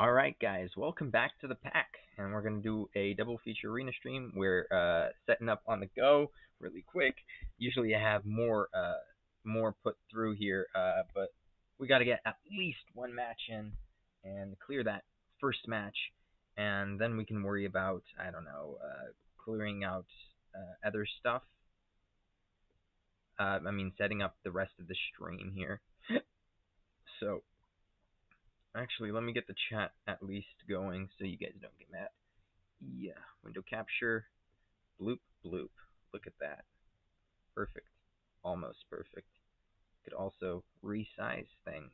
Alright guys, welcome back to the pack, and we're going to do a double feature arena stream. We're setting up on the go really quick. Usually I have more put through here, but we got to get at least one match in and clear that first match, and then we can worry about, I don't know, clearing out other stuff. Setting up the rest of the stream here. So actually, let me get the chat at least going so you guys don't get mad. Yeah, window capture, bloop, bloop. Look at that. Perfect. Almost perfect. Could also resize things.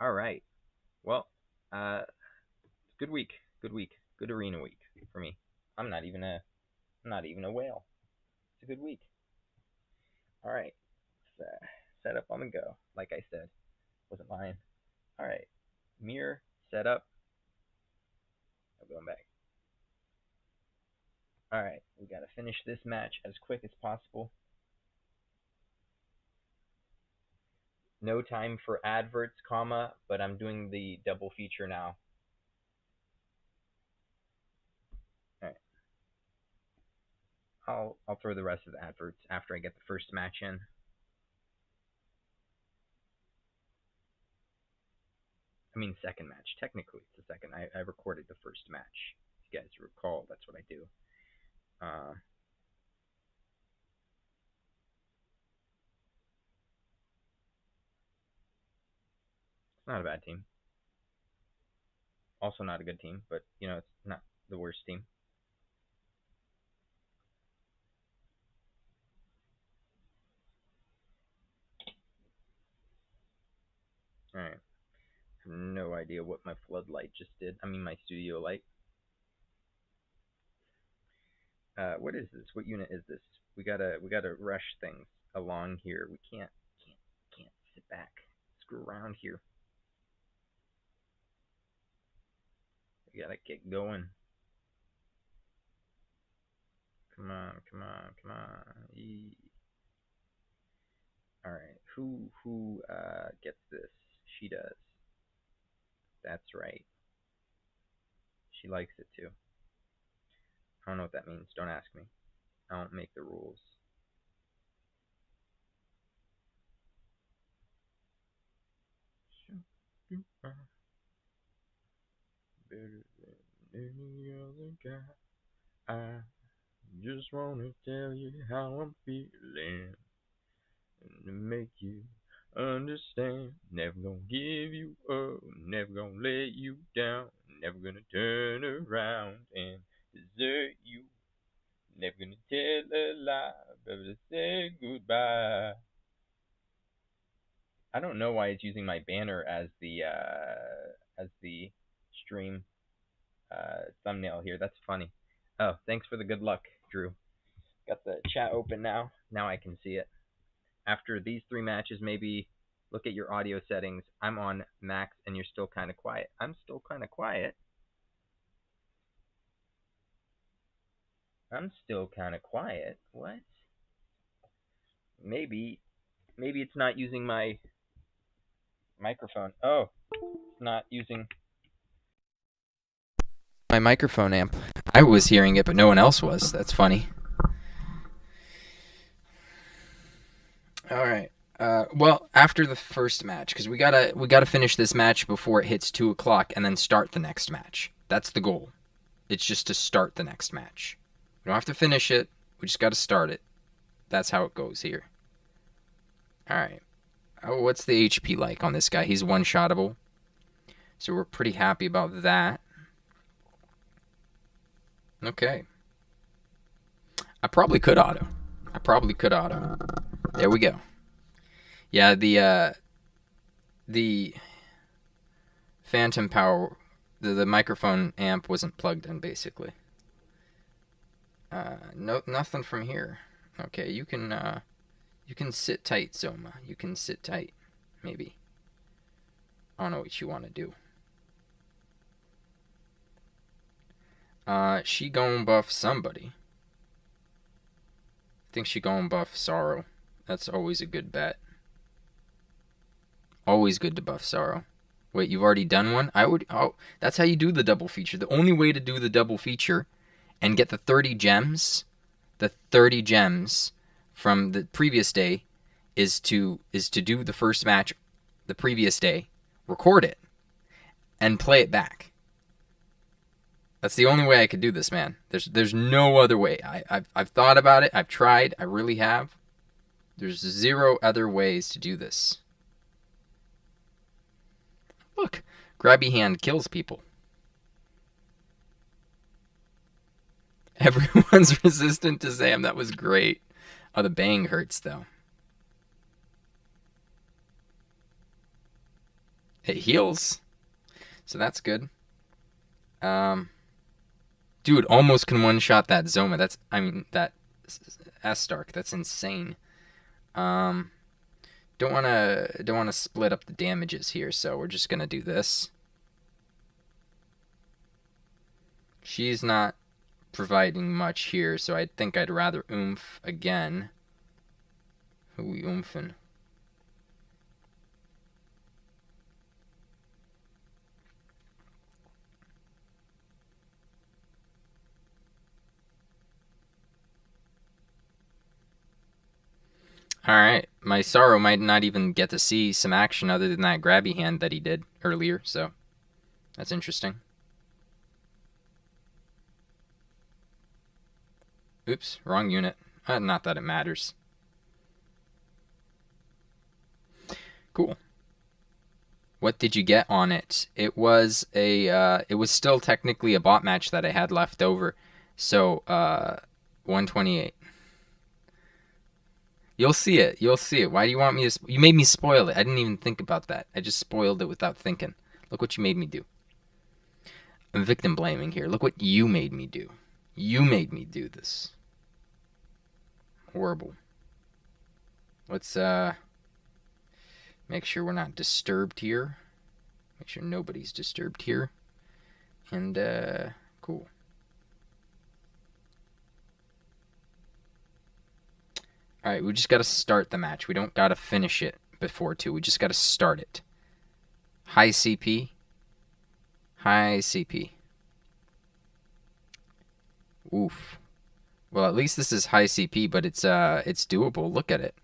Alright. Well, good week. Good week. Good arena week for me. I'm not even a whale. It's a good week. Alright. Set up on the go. Like I said. Wasn't lying. Alright. Mirror, setup. I'm going back. Alright, we gotta finish this match as quick as possible. No time for adverts, comma, but I'm doing the double feature now. Alright. I'll throw the rest of the adverts after I get the first match in. Second match. Technically, it's the second. I recorded the first match. If you guys recall, that's what I do. It's not a bad team. Also not a good team, but, it's not the worst team. Alright. I have no idea what my floodlight just did. My studio light. What is this? What unit is this? We gotta rush things along here. We can't sit back. Screw around here. We gotta get going. Come on. Alright, who gets this? She does. That's right. She likes it too. I don't know what that means. Don't ask me. I don't make the rules. Better than any other guy. I just wanna tell you how I'm feeling, and to make you understand. Never gonna give you up, never gonna let you down, never gonna turn around and desert you, never gonna tell a lie, better to say goodbye. I don't know why it's using my banner as the stream thumbnail here. That's funny. Oh, thanks for the good luck, Drew. Got the chat open now. Now I can see it. After these 3 matches, maybe look at your audio settings. I'm on max and you're still kind of quiet. I'm still kind of quiet. I'm still kind of quiet. What? Maybe it's not using my microphone. Oh, it's not using my microphone amp. I was hearing it, but no one else was. That's funny. All right. Well, after the first match, because we gotta finish this match before it hits 2:00, and then start the next match. That's the goal. It's just to start the next match. We don't have to finish it. We just gotta start it. That's how it goes here. All right. Oh, what's the HP like on this guy? He's one-shottable, so we're pretty happy about that. Okay. I probably could auto. There we go. Yeah, the phantom power, the microphone amp wasn't plugged in, basically. No, nothing from here. Okay, you can sit tight, Zoma. You can sit tight, maybe. I don't know what you want to do. She gon' buff somebody. I think she gon' buff Sorrow. That's always a good bet. Always good to buff Sorrow. Wait, you've already done one? Oh, that's how you do the double feature. The only way to do the double feature and get the 30 gems from the previous day is to do the first match the previous day, record it, and play it back. That's the only way I could do this, man. There's no other way. I've thought about it. I've tried. I really have. There's 0 other ways to do this. Look, grabby hand kills people. Everyone's resistant to Sam. That was great. Oh, the bang hurts, though. It heals. So that's good. Dude, almost can one-shot that Zoma. That S-Stark. That's insane. Don't wanna split up the damages here, so we're just gonna do this. She's not providing much here, so I think I'd rather oomph again. Who we oomphin'? Alright, my Sorrow might not even get to see some action other than that grabby hand that he did earlier, so that's interesting. Oops, wrong unit. Not that it matters. Cool. What did you get on it? It was still technically a bot match that I had left over. So, 128. You'll see it. You'll see it. Why do you want me to... You made me spoil it. I didn't even think about that. I just spoiled it without thinking. Look what you made me do. I'm victim blaming here. Look what you made me do. You made me do this. Horrible. Let's make sure we're not disturbed here. Make sure nobody's disturbed here. And cool. Alright, we just gotta start the match. We don't gotta finish it before 2. We just gotta start it. High CP. High CP. Oof. Well, at least this is high CP, but it's doable. Look at it.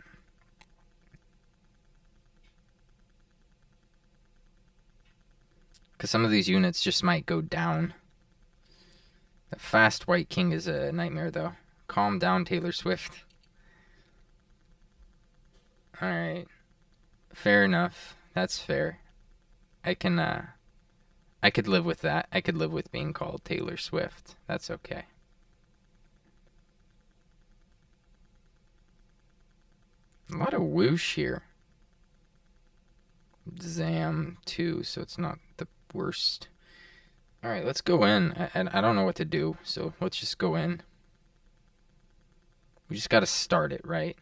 Because some of these units just might go down. The fast White King is a nightmare, though. Calm down, Taylor Swift. Alright. Fair enough. That's fair. I could live with that. I could live with being called Taylor Swift. That's okay. A lot of whoosh here. Zam, too, so it's not the worst. Alright, let's go in. I don't know what to do, so let's just go in. We just gotta start it, right?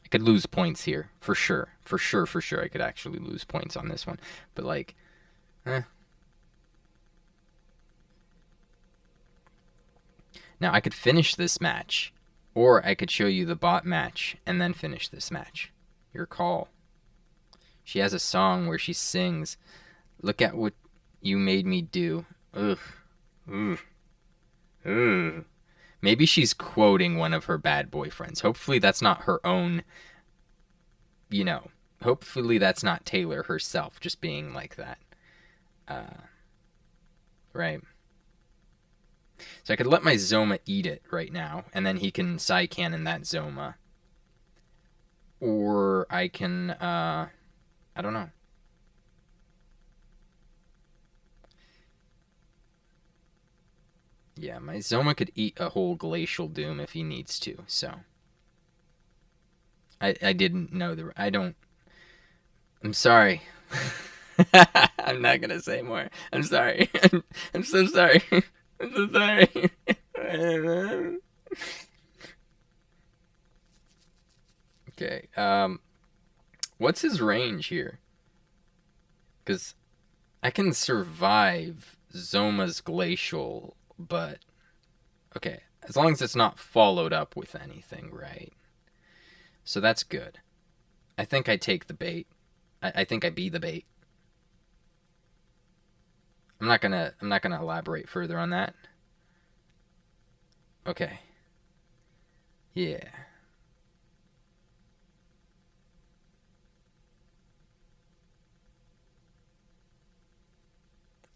I could lose points here, for sure. For sure, I could actually lose points on this one. But, like, Now, I could finish this match, or I could show you the bot match and then finish this match. Your call. She has a song where she sings, "Look at what you made me do." Ugh. Ugh. Ugh. Maybe she's quoting one of her bad boyfriends. Hopefully that's not her own, hopefully that's not Taylor herself just being like that. Right. So I could let my Zoma eat it right now, and then he can side cannon that Zoma. Or I can, I don't know. Yeah, my Zoma could eat a whole Glacial Doom if he needs to, so. I didn't know I'm sorry. I'm not gonna say more. I'm sorry. I'm so sorry. I'm so sorry. Okay, what's his range here? Because I can survive Zoma's Glacial, but... Okay, as long as it's not followed up with anything, right? So that's good. I think I take the bait. I think I be the bait. I'm not gonna elaborate further on that. Okay. Yeah.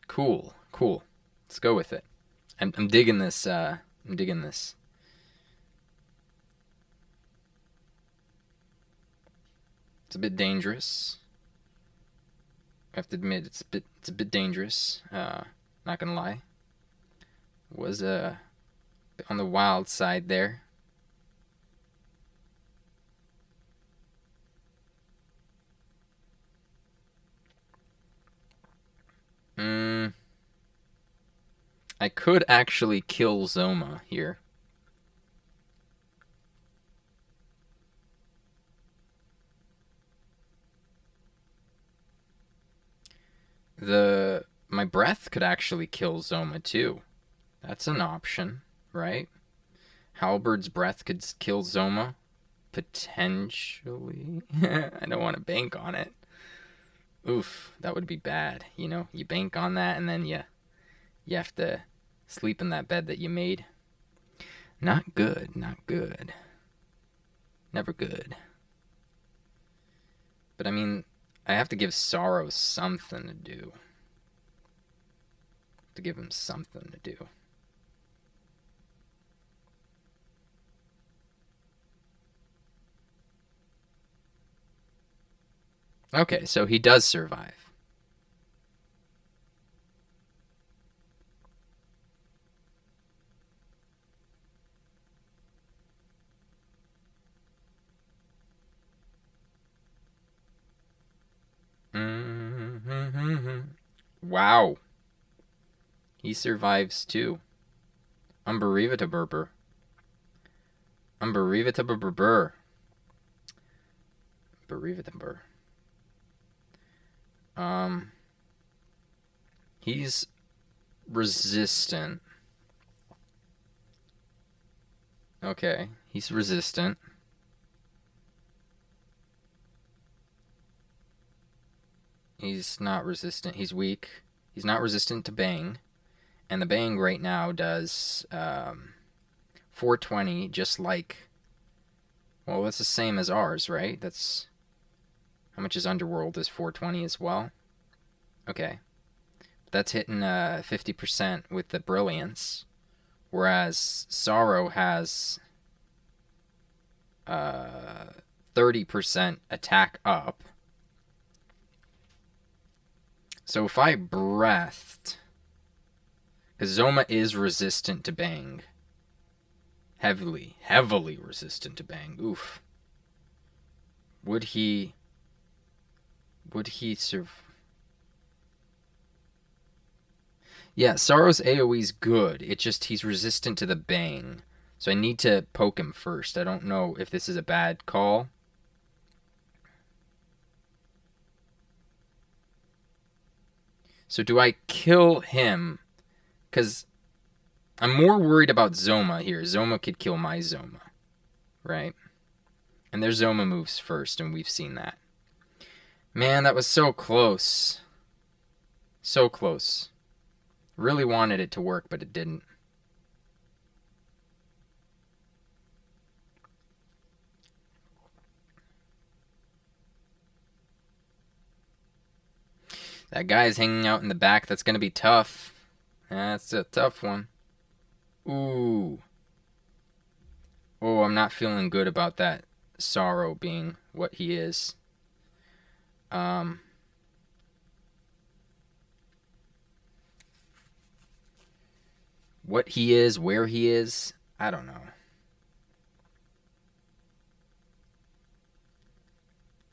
Cool. Cool. Let's go with it. I'm digging this. I'm digging this. It's a bit dangerous. I have to admit, it's a bit dangerous. Not gonna lie. Was a bit on the wild side there. Mm, I could actually kill Zoma here. My breath could actually kill Zoma too. That's an option, right? Halberd's breath could kill Zoma. Potentially. I don't want to bank on it. Oof, that would be bad. You know, you bank on that and then you have to sleep in that bed that you made. Not good, not good. Never good. But I mean, I have to give Sorrow something to do. To give him something to do. Okay, so he does survive. Wow. He survives too. Unbelievable. Unbelievable. Unbelievable. He's resistant. Okay, he's resistant. He's not resistant. He's weak. He's not resistant to Bang. And the Bang right now does 420, just like... Well, that's the same as ours, right? That's... How much is Underworld? Is 420 as well? Okay. That's hitting 50% with the Brilliance. Whereas Sorrow has 30% attack up. So if I breathed... Because Zoma is resistant to Bang. Heavily resistant to Bang. Oof. Would he survive? Yeah, Sorrow's AoE's good. It's just he's resistant to the Bang. So I need to poke him first. I don't know if this is a bad call. So do I kill him? Because I'm more worried about Zoma here. Zoma could kill my Zoma. Right? And their Zoma moves first, and we've seen that. Man, that was so close. So close. Really wanted it to work, but it didn't. That guy's hanging out in the back. That's going to be tough. That's a tough one. Ooh. Oh, I'm not feeling good about that Sorrow being what he is. What he is, where he is, I don't know.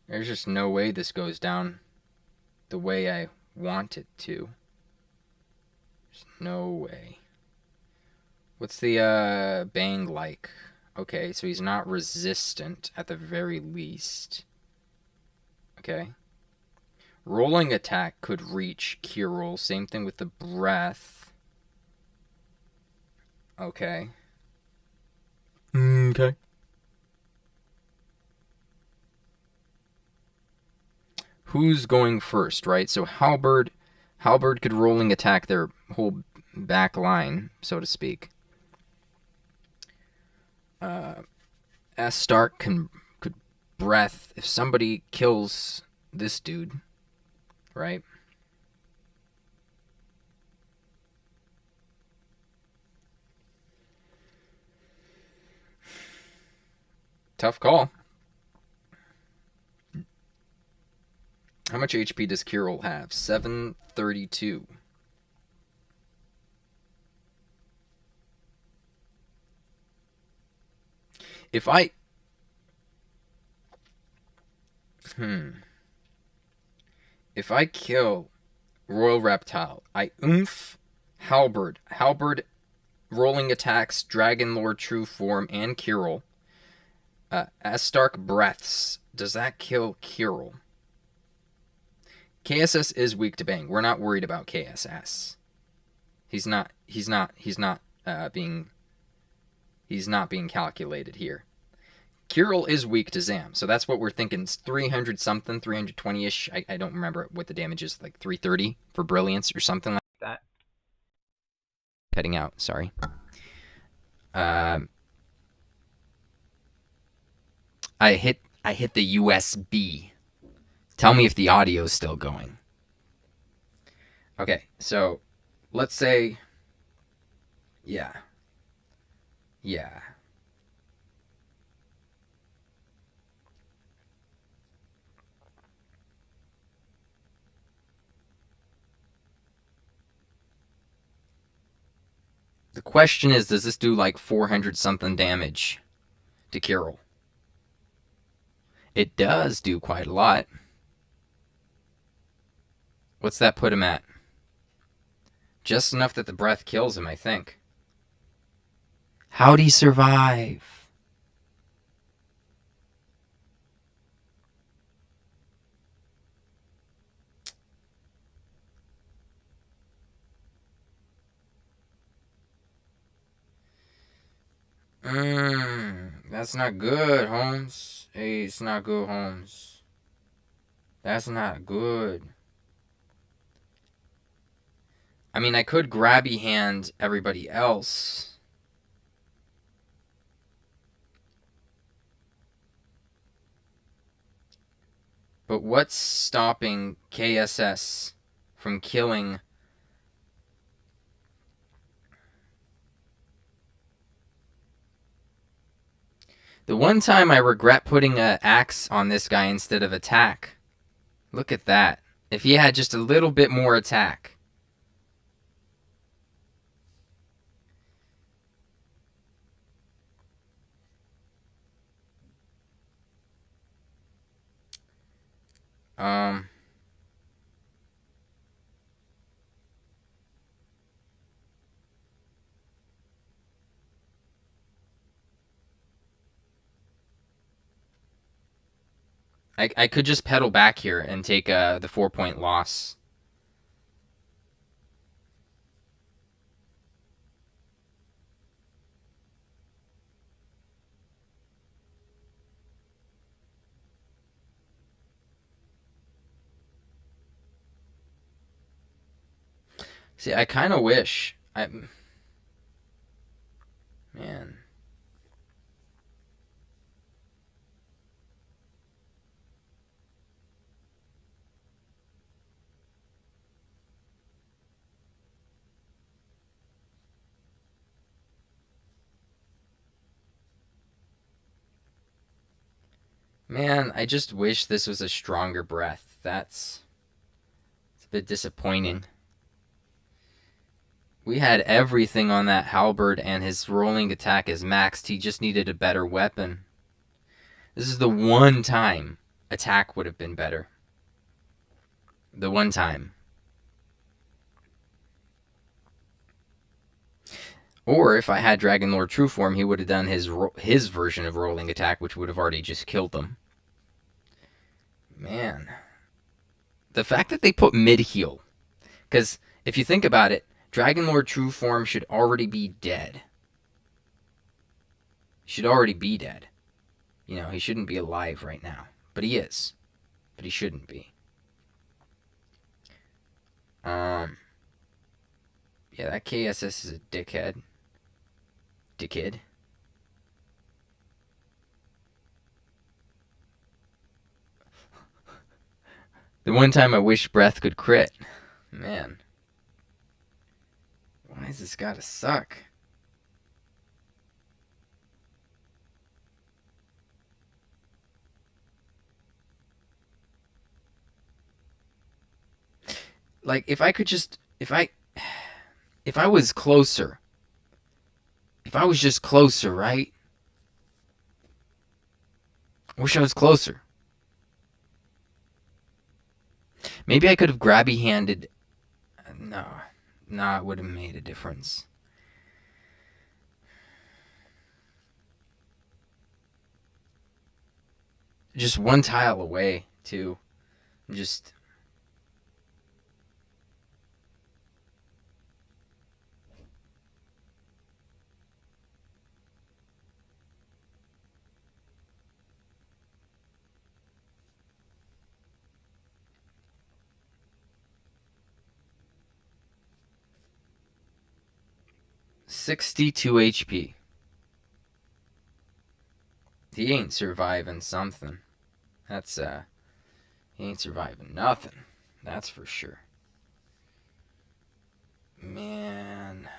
There's just no way this goes down the way I want it to. There's no way. What's the Bang like? Okay, so he's not resistant at the very least. Okay. Rolling attack could reach Kirill. Same thing with the breath. Okay. Okay. who's going first, right? So Halberd could rolling attack their whole back line, so to speak. S. Stark could breath if somebody kills this dude, right? Tough call. How much HP does Kirill have? 732. If I kill Royal Reptile, I oomph Halberd. Halberd rolling attacks Dragon Lord True Form and Kirill. As Stark breaths, does that kill Kirill? KSS is weak to bang. We're not worried about KSS. He's not being calculated here. Kirill is weak to Zam, so that's what we're thinking. It's 300 something, 320-ish. I don't remember what the damage is, like 330 for Brilliance or something like that. Cutting out, sorry. I hit the USB. Tell me if the audio is still going. Okay, so let's say, yeah. The question is, does this do like 400 something damage to Kirill? It does do quite a lot. What's that put him at? Just enough that the breath kills him, I think. How'd he survive? That's not good, Holmes. Hey, it's not good, Holmes. That's not good. I mean, I could grabby hand everybody else. But what's stopping KSS from killing? The one time I regret putting an axe on this guy instead of attack. Look at that. If he had just a little bit more attack. I could just pedal back here and take the 4-point loss. See, I kind of wish man. Man, I just wish this was a stronger breath. It's a bit disappointing. We had everything on that halberd, and his rolling attack is maxed. He just needed a better weapon. This is the one time attack would have been better. The one time. Or if I had Dragon Lord True Form, he would have done his version of rolling attack, which would have already just killed them. Man. The fact that they put mid-heal. Because if you think about it, Dragon Lord True Form should already be dead. Should already be dead. You know, he shouldn't be alive right now. But he is. But he shouldn't be. Yeah, that KSS is a dickhead. Dickhead. The one time I wish Breath could crit. Man. Why has this gotta suck? Like, if I could just... If I was closer. If I was just closer, right? I wish I was closer. Maybe I could have grabby handed. No. No, it would have made a difference. Just one tile away, too. Just. $62 HP. He ain't surviving something. That's, he ain't surviving nothing. That's for sure. Man.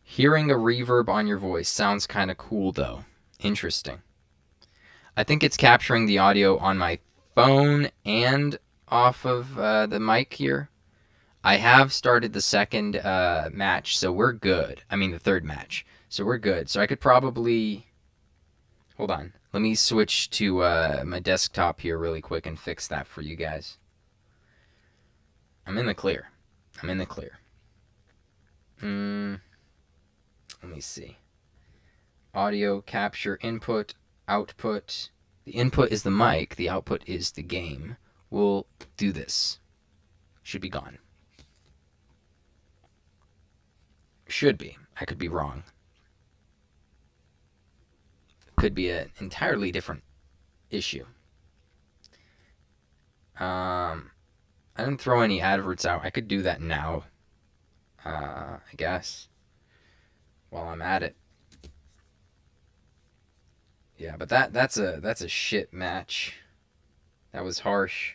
Hearing a reverb on your voice sounds kind of cool, though. Interesting. I think it's capturing the audio on my phone and off of the mic here. I have started the second match, so we're good. I mean, the third match. So we're good. So I could probably... Hold on. Let me switch to my desktop here really quick and fix that for you guys. I'm in the clear. I'm in the clear. Let me see. Audio, capture, input, output. The input is the mic. The output is the game. We'll do this. Should be gone. Should be. I could be wrong. Could be an entirely different issue. I didn't throw any adverts out. I could do that now. I guess. While I'm at it. Yeah, but that's a shit match. That was harsh.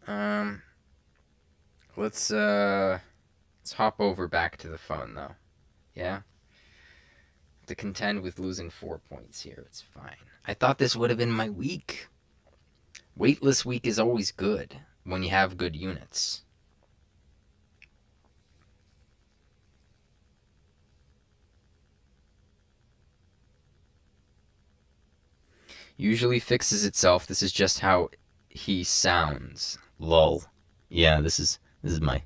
Let's hop over back to the phone though. Yeah. To contend with losing 4 points here, it's fine. I thought this would have been my week. Weightless week is always good when you have good units. Usually fixes itself. This is just how he sounds. Lol. Yeah, this is my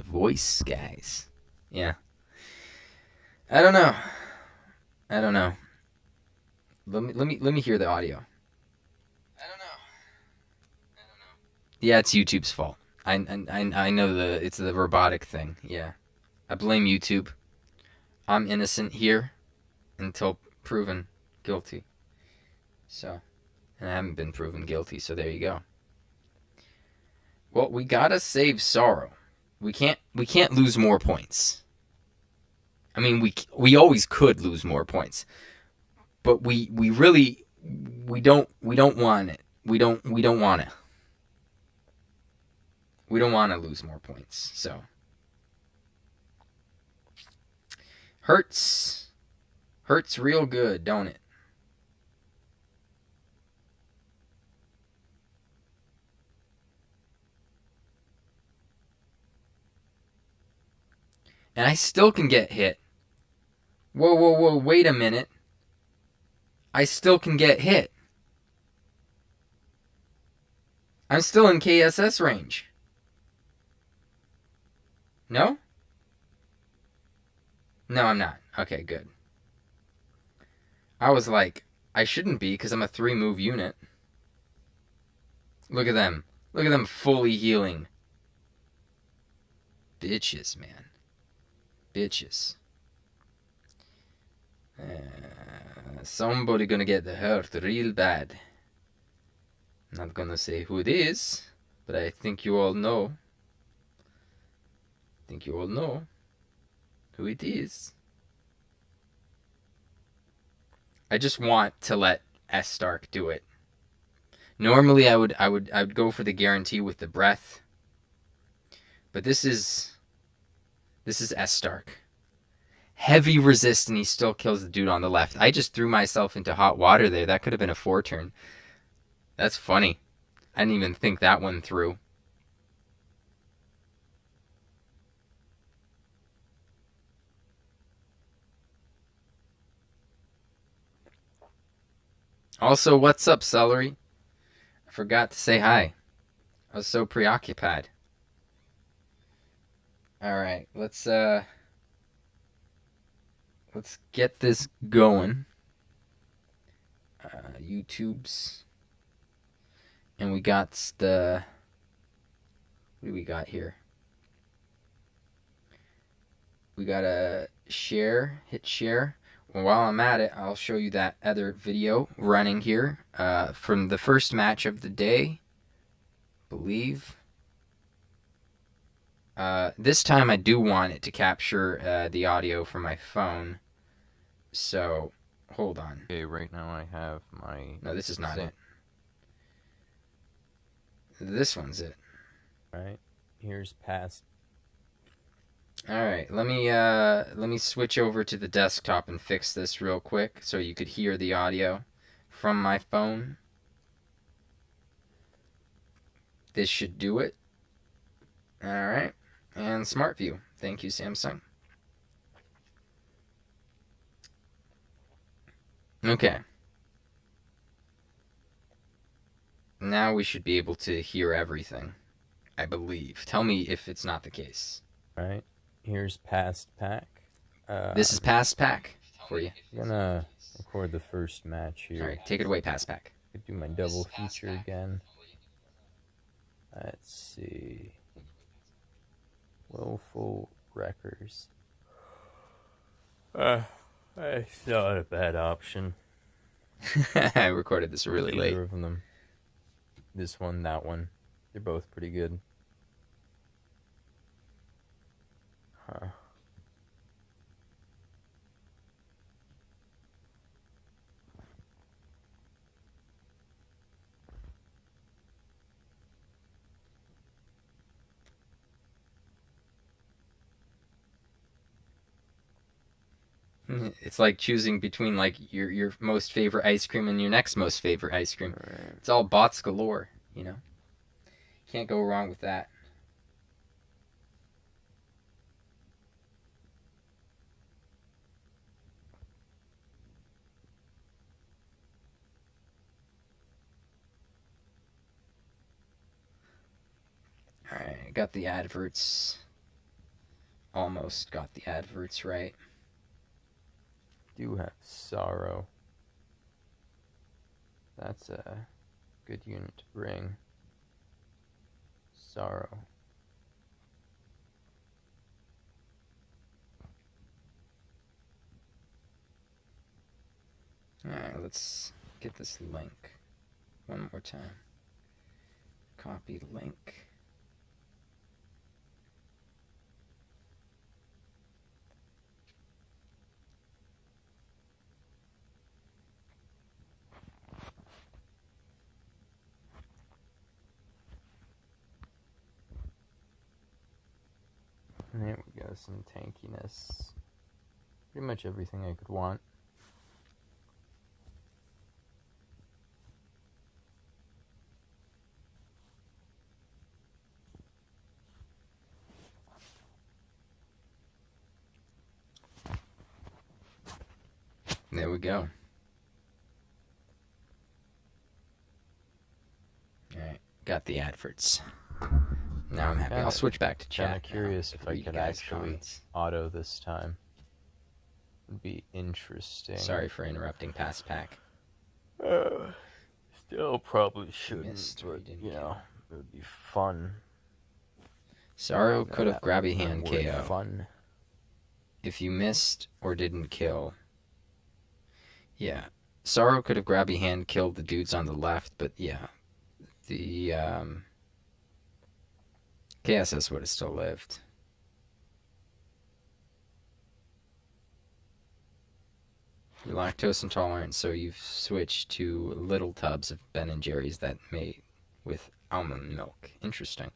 voice, guys. Yeah. I don't know. Let me hear the audio. I don't know. Yeah, it's YouTube's fault. I know it's the robotic thing. Yeah. I blame YouTube. I'm innocent here until proven guilty. So, and I haven't been proven guilty, so there you go. Well, we gotta save Sorrow. We can't lose more points. I mean, we always could lose more points, but we really don't want it. We don't want it. We don't want to lose more points. So hurts real good, don't it? And I still can get hit. Whoa, wait a minute. I still can get hit. I'm still in KSS range. No? No, I'm not. Okay, good. I was like, I shouldn't be because I'm a 3-move unit. Look at them. Look at them fully healing. Bitches, man. Bitches. Somebody gonna get hurt real bad. Not gonna say who it is, but I think you all know. Who it is. I just want to let S Stark do it. Normally I would go for the guarantee with the breath. But this is S Stark. Heavy resist and he still kills the dude on the left. I just threw myself into hot water there. That could have been a 4-turn. That's funny. I didn't even think that one through. Also, what's up, Celery? I forgot to say hi. I was so preoccupied. Alright, let's get this going. YouTube's. And we got the... What do we got here? We got a share. Hit share. Well, while I'm at it, I'll show you that other video running here from the first match of the day. Believe. This time I do want it to capture the audio from my phone. So, hold on. Okay, right now I have my... No, this is not it. This one's it. Alright, here's past. Alright, let me switch over to the desktop and fix this real quick so you could hear the audio from my phone. This should do it. Alright, and Smart View. Thank you, Samsung. Okay. Now we should be able to hear everything, I believe. Tell me if it's not the case. Alright, here's past pack. This is past pack for you. I'm gonna record the first match here. Alright, take it away, past pack. I could do my double feature again. Let's see. Willful Wreckers. It's not a bad option. I recorded this really late. Either of them. This one, that one. They're both pretty good. Huh. It's like choosing between like your most favorite ice cream and your next most favorite ice cream. Right. It's all bots galore, you know. Can't go wrong with that. Alright, got the adverts. Almost got the adverts right. Do have Sorrow. That's a good unit to bring. Sorrow. Alright, let's get this link one more time. Copy link. There we go, some tankiness. Pretty much everything I could want. There we go. Alright, got the adverts. Now I'm happy. I'll switch back to chat. Kind of curious if I could actually comments. auto this time. Would be interesting. Sorry for interrupting past pack. Still probably shouldn't, Missed, but didn't you know, it would be fun. Sorrow No, could have that grab a was not hand word KO. fun. If you missed or didn't kill. Yeah. Sorrow could have grabbed a hand, killed the dudes on the left, but yeah. The KSS would have still lived. You're lactose intolerant, so you've switched to little tubs of Ben and Jerry's that made with almond milk. Interesting.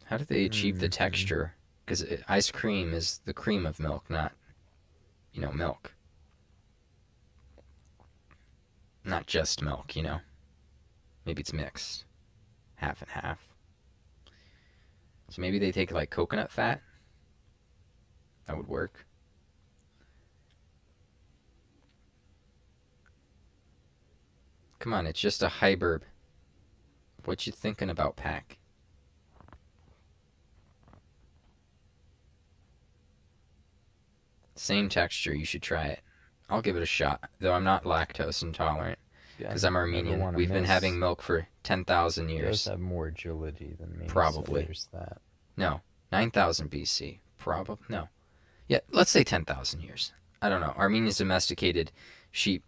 How did they achieve the texture? Because ice cream is the cream of milk, not, milk. Not just milk, Maybe it's mixed. Half and half. So maybe they take like coconut fat? That would work. Come on, it's just a hyberb. What you thinking about, Pack? Same texture, you should try it. I'll give it a shot, though I'm not lactose intolerant. Because I'm Armenian. We've been having milk for 10,000 years. He does have more agility than me. Probably. So there's that. No, 9,000 BC. Probably. No. Yeah, let's say 10,000 years. I don't know. Armenians domesticated sheep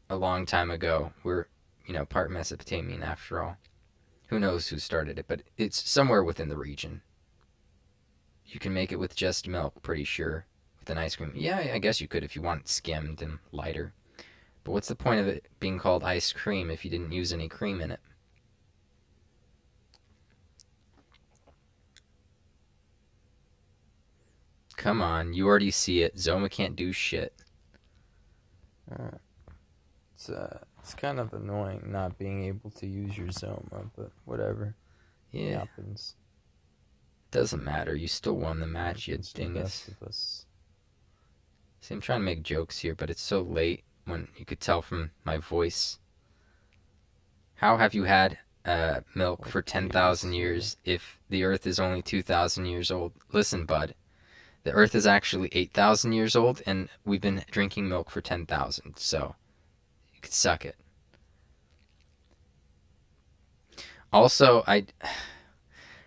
a long time ago. We're, part Mesopotamian after all. Who knows who started it, but it's somewhere within the region. You can make it with just milk, pretty sure. With an ice cream. Yeah, I guess you could if you want it skimmed and lighter. But what's the point of it being called ice cream if you didn't use any cream in it? Come on, you already see it. Zoma can't do shit. It's kind of annoying not being able to use your Zoma, but whatever. Yeah. It happens. Doesn't matter. You still won the match, you dingus. Best of us. See, I'm trying to make jokes here, but it's so late when you could tell from my voice. How have you had milk for 10,000 years if the Earth is only 2,000 years old? Listen, bud. The Earth is actually 8,000 years old, and we've been drinking milk for 10,000, so you could suck it. Also,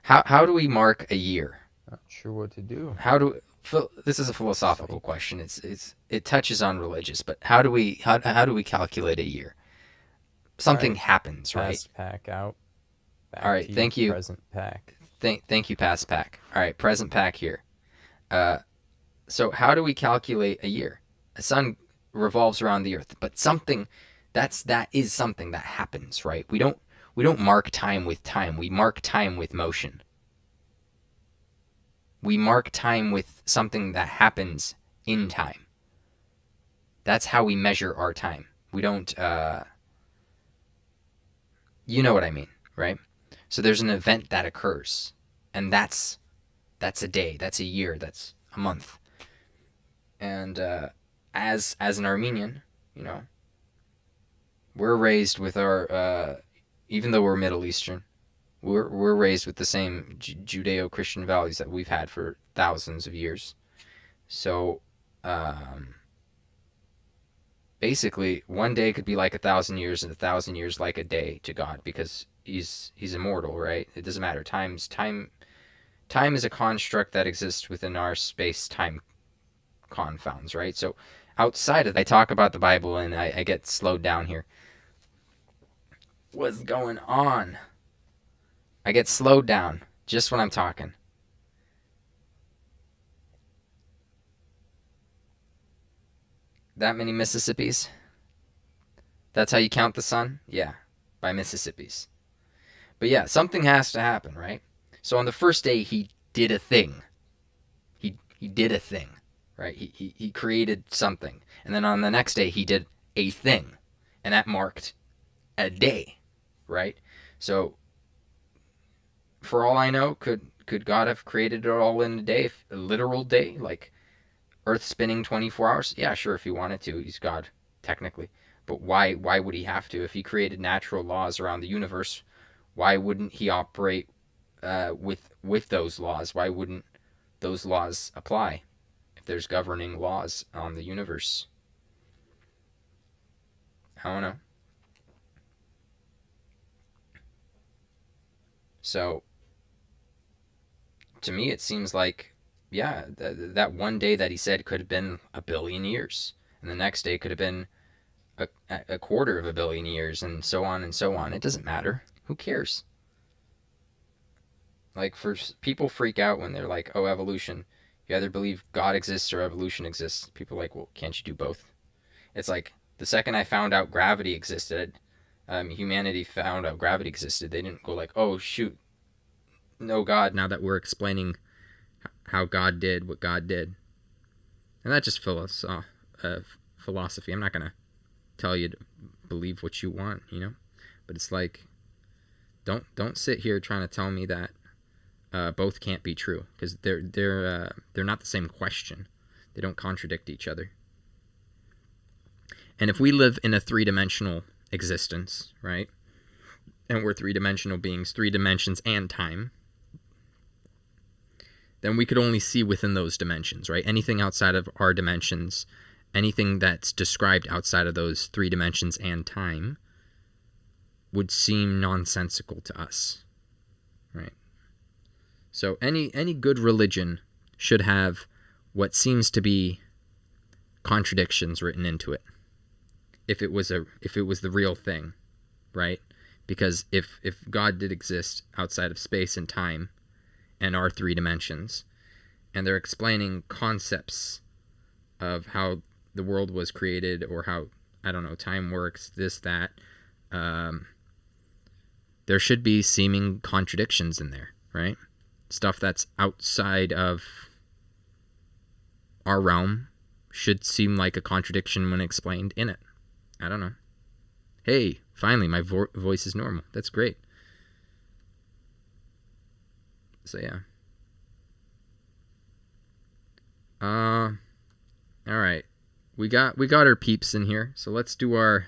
how do we mark a year? Not sure what to do. This is a philosophical question. It touches on religious, but how do we calculate a year? Something happens, right? Past Pack out. Back all right, thank you. Present Pack. Thank you, past Pack. All right, present Pack here. So how do we calculate a year? A sun revolves around the Earth, but that is something that happens, right? We don't mark time with time. We mark time with motion. We mark time with something that happens in time. That's how we measure our time. We don't, you know what I mean, right? So there's an event that occurs, and that's a day, that's a year, that's a month. And as an Armenian, we're raised with our, even though we're Middle Eastern, we're raised with the same Judeo-Christian values that we've had for thousands of years. So, basically, one day could be like 1,000 years, and 1,000 years like a day to God, because he's immortal, right? It doesn't matter. Time is a construct that exists within our space-time confounds, right? So, outside of that, I talk about the Bible, and I get slowed down here. What's going on? I get slowed down just when I'm talking. That many Mississippis? That's how you count the sun? Yeah, by Mississippis. But yeah, something has to happen, right? So on the first day, he did a thing. He did a thing, right? He created something. And then on the next day, he did a thing. And that marked a day, right? So for all I know, could God have created it all in a day, a literal day, like Earth spinning 24 hours? Yeah, sure, if he wanted to. He's God, technically. But why would he have to? If he created natural laws around the universe, why wouldn't he operate with those laws? Why wouldn't those laws apply if there's governing laws on the universe? I don't know. So to me, it seems like, yeah, that one day that he said could have been a billion years, and the next day could have been a quarter of a billion years, and so on and so on. It doesn't matter. Who cares? Like, for people freak out when they're like, oh, evolution. You either believe God exists or evolution exists. People are like, well, can't you do both? It's like, the second I found out gravity existed, humanity found out gravity existed, they didn't go like, oh, shoot, no God, now that we're explaining how God did what God did. And that's just philosophy. I'm not going to tell you to believe what you want, you know? But it's like, don't sit here trying to tell me that both can't be true, because they're not the same question. They don't contradict each other. And if we live in a three-dimensional existence, right, and we're three-dimensional beings, 3 dimensions and time, then we could only see within those dimensions, right? Anything outside of our dimensions, anything that's described outside of those 3 dimensions and time would seem nonsensical to us, right? So any good religion should have what seems to be contradictions written into it, if it was the real thing, right? Because if God did exist outside of space and time and our 3 dimensions, and they're explaining concepts of how the world was created, or how, I don't know, time works, this, that, there should be seeming contradictions in there, right? Stuff that's outside of our realm should seem like a contradiction when explained in it. I don't know. Hey, finally, my voice is normal. That's great. So, yeah. All right. We got our peeps in here. So let's do our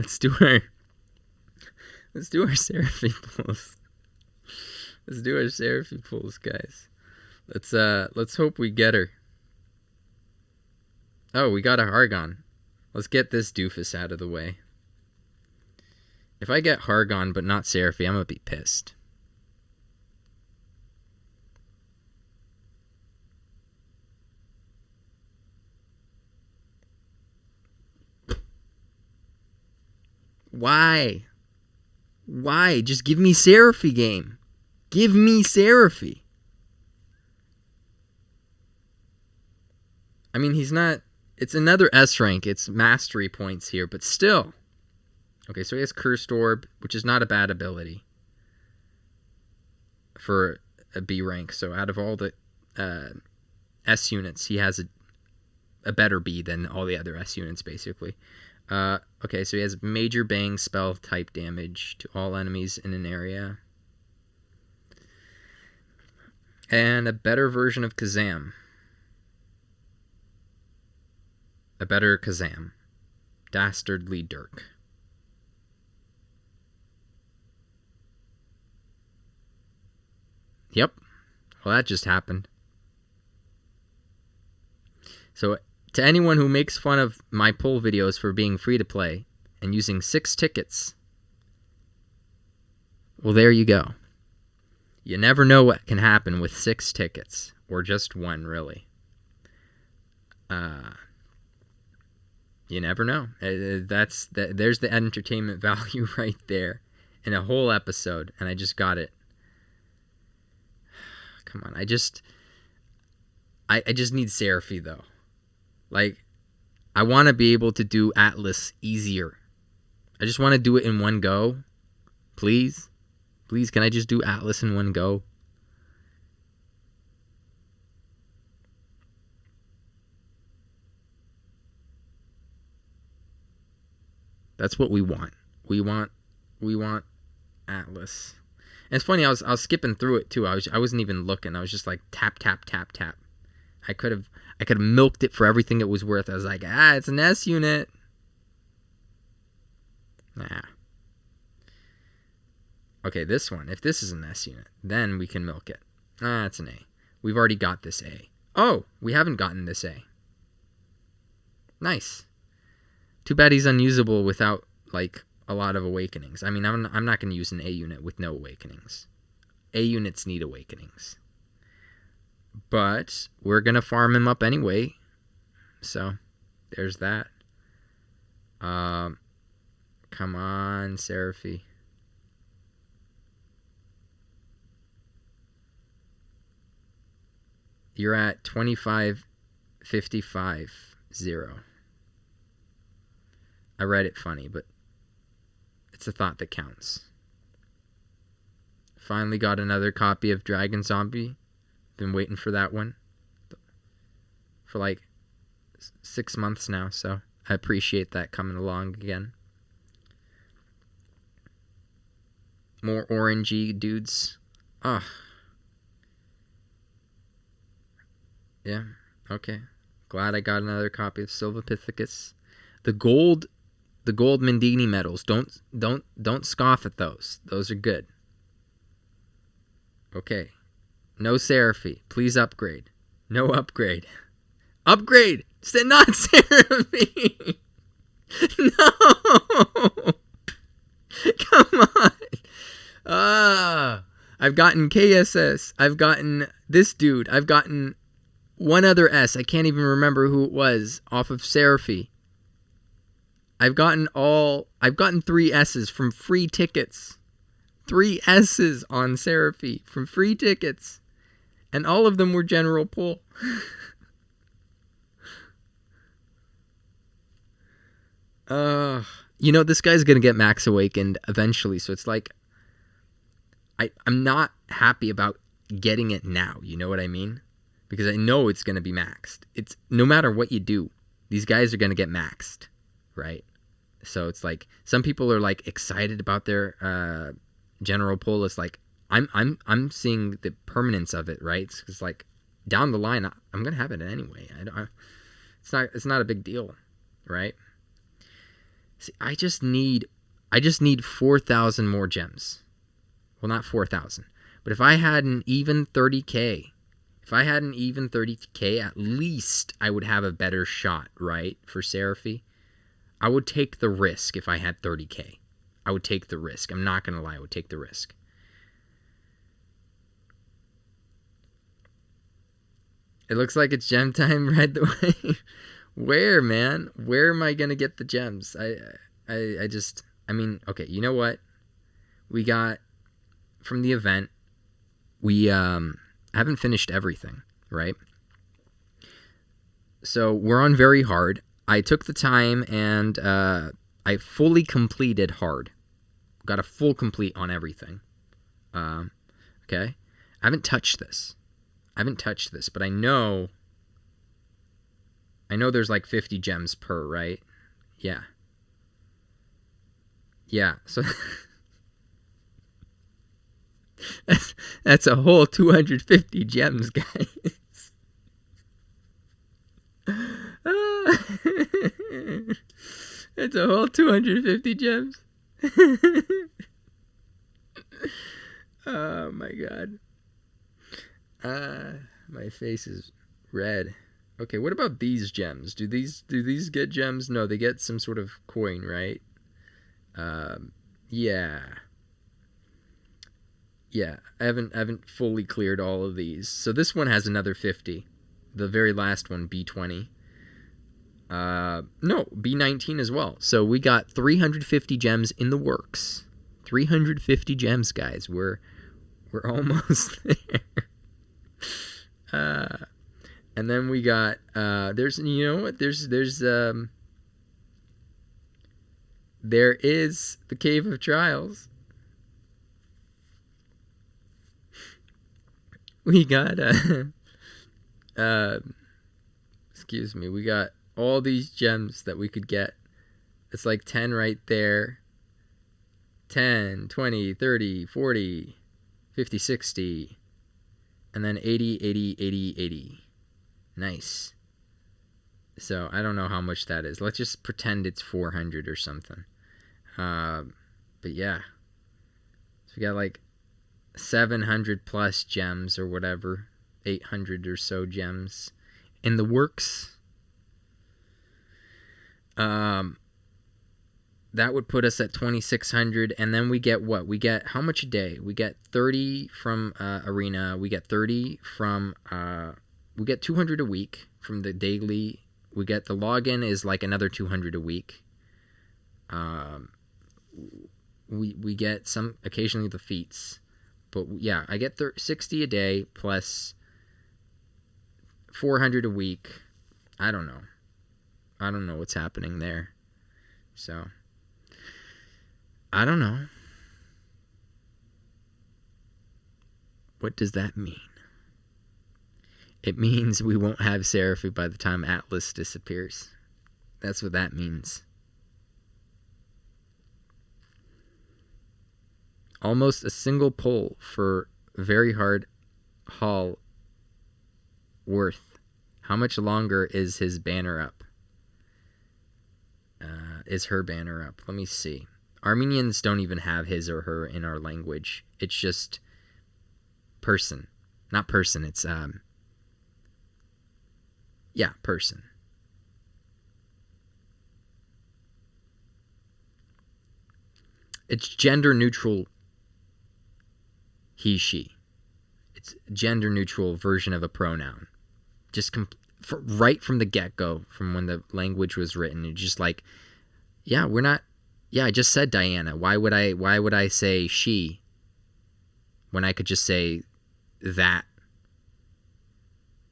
Seraphim pulls. Let's do our Seraphim pulls, guys. Let's hope we get her. Oh, we got a Hargon. Let's get this doofus out of the way. If I get Hargon but not Seraphim, I'm gonna be pissed. Why? Just give me Seraphim game. Give me Seraphim. I mean, he's not... It's another S rank. It's mastery points here, but still. Okay, so he has Cursed Orb, which is not a bad ability for a B rank. So out of all the S units, he has a better B than all the other S units, basically. Okay, so he has Major Bang spell type damage to all enemies in an area. And a better version of Kazam. A better Kazam. Dastardly Dirk. Yep. Well, that just happened. So, to anyone who makes fun of my pull videos for being free to play and using 6 tickets, well, there you go. You never know what can happen with 6 tickets, or just 1, really. You never know. There's the entertainment value right there in a whole episode, and I just got it. Come on, I just need Seraphim, though. Like, I want to be able to do Atlas easier. I just want to do it in one go. Please? Please, can I just do Atlas in one go? That's what we want. We want Atlas. And it's funny, I was skipping through it too. I wasn't even looking. I was just like tap tap tap tap. I could have milked it for everything it was worth. I was like, it's an S unit. Nah. Okay, this one. If this is an S unit, then we can milk it. It's an A. We've already got this A. Oh, we haven't gotten this A. Nice. Too bad he's unusable without, like, a lot of awakenings. I mean, I'm not going to use an A unit with no awakenings. A units need awakenings. But we're going to farm him up anyway. So, there's that. Come on, Seraphy. You're at 25.55.0. I read it funny, but it's a thought that counts. Finally got another copy of Dragon Zombie. Been waiting for that one for like 6 months now, so I appreciate that coming along again. More orangey dudes. Ugh. Yeah, okay. Glad I got another copy of Silvopithecus. The gold Mendini medals. Don't scoff at those. Those are good. Okay. No Seraphy. Please upgrade. No upgrade. Upgrade! Not Seraphy! No! Come on! I've gotten KSS. I've gotten this dude. I've gotten one other S. I can't even remember who it was off of Seraphy. I've gotten 3 S's from free tickets. 3 S's on Seraphy from free tickets. And all of them were general pull. This guy's going to get max awakened eventually. So it's like, I'm not happy about getting it now. You know what I mean? Because I know it's going to be maxed. It's no matter what you do, these guys are going to get maxed, right? So it's like some people are like excited about their general pull. It's like I'm seeing the permanence of it, right? It's like down the line I'm going to have it anyway. It's not a big deal, right? See, I just need 4,000 more gems. Well, not 4,000, but if I had an even 30k, at least I would have a better shot, right? For Seraphy, I would take the risk if I had 30k. I would take the risk. I'm not gonna lie, I would take the risk. It looks like it's gem time right the way. Where, man? Where am I gonna get the gems? I mean, okay, you know what? We got from the event, we haven't finished everything, right? So we're on very hard. I took the time and I fully completed hard. Got a full complete on everything. Okay? I haven't touched this, but I know there's like 50 gems per, right? Yeah. Yeah, so that's a whole 250 gems, guys. It's a whole 250 gems. Oh my god. My face is red. Okay, what about these gems? Do these get gems? No, they get some sort of coin, right? Yeah. Yeah, I haven't fully cleared all of these. So this one has another 50. The very last one, B20. No, B19 as well. So we got 350 gems in the works. 350 gems, guys. We're almost there. And then we got there is the Cave of Trials. We got excuse me, we got all these gems that we could get. It's like 10 right there. 10, 20, 30, 40, 50, 60. And then 80, 80, 80, 80. Nice. So I don't know how much that is. Let's just pretend it's 400 or something. But yeah. So we got like 700 plus gems or whatever. 800 or so gems in the works. that would put us at 2,600, and then we get what? We get how much a day? We get 30 from Arena. We get 30 from we get 200 a week from the daily. We get the login is like another 200 a week. We get some occasionally the feats, but yeah, I get 60 a day plus 400 a week. I don't know what's happening there. So I don't know. What does that mean? It means we won't have Seraphim by the time Atlas disappears. That's what that means. Almost a single pull for very hard haul worth. How much longer is his banner up? Is her banner up? Let me see. Armenians don't even have his or her in our language. It's just person. Not person, it's person. It's gender neutral he, she. It's gender neutral version of a pronoun. Just right from the get-go, from when the language was written, it's just like, yeah, we're not. Yeah, I just said Diana. Why would I say she when I could just say that?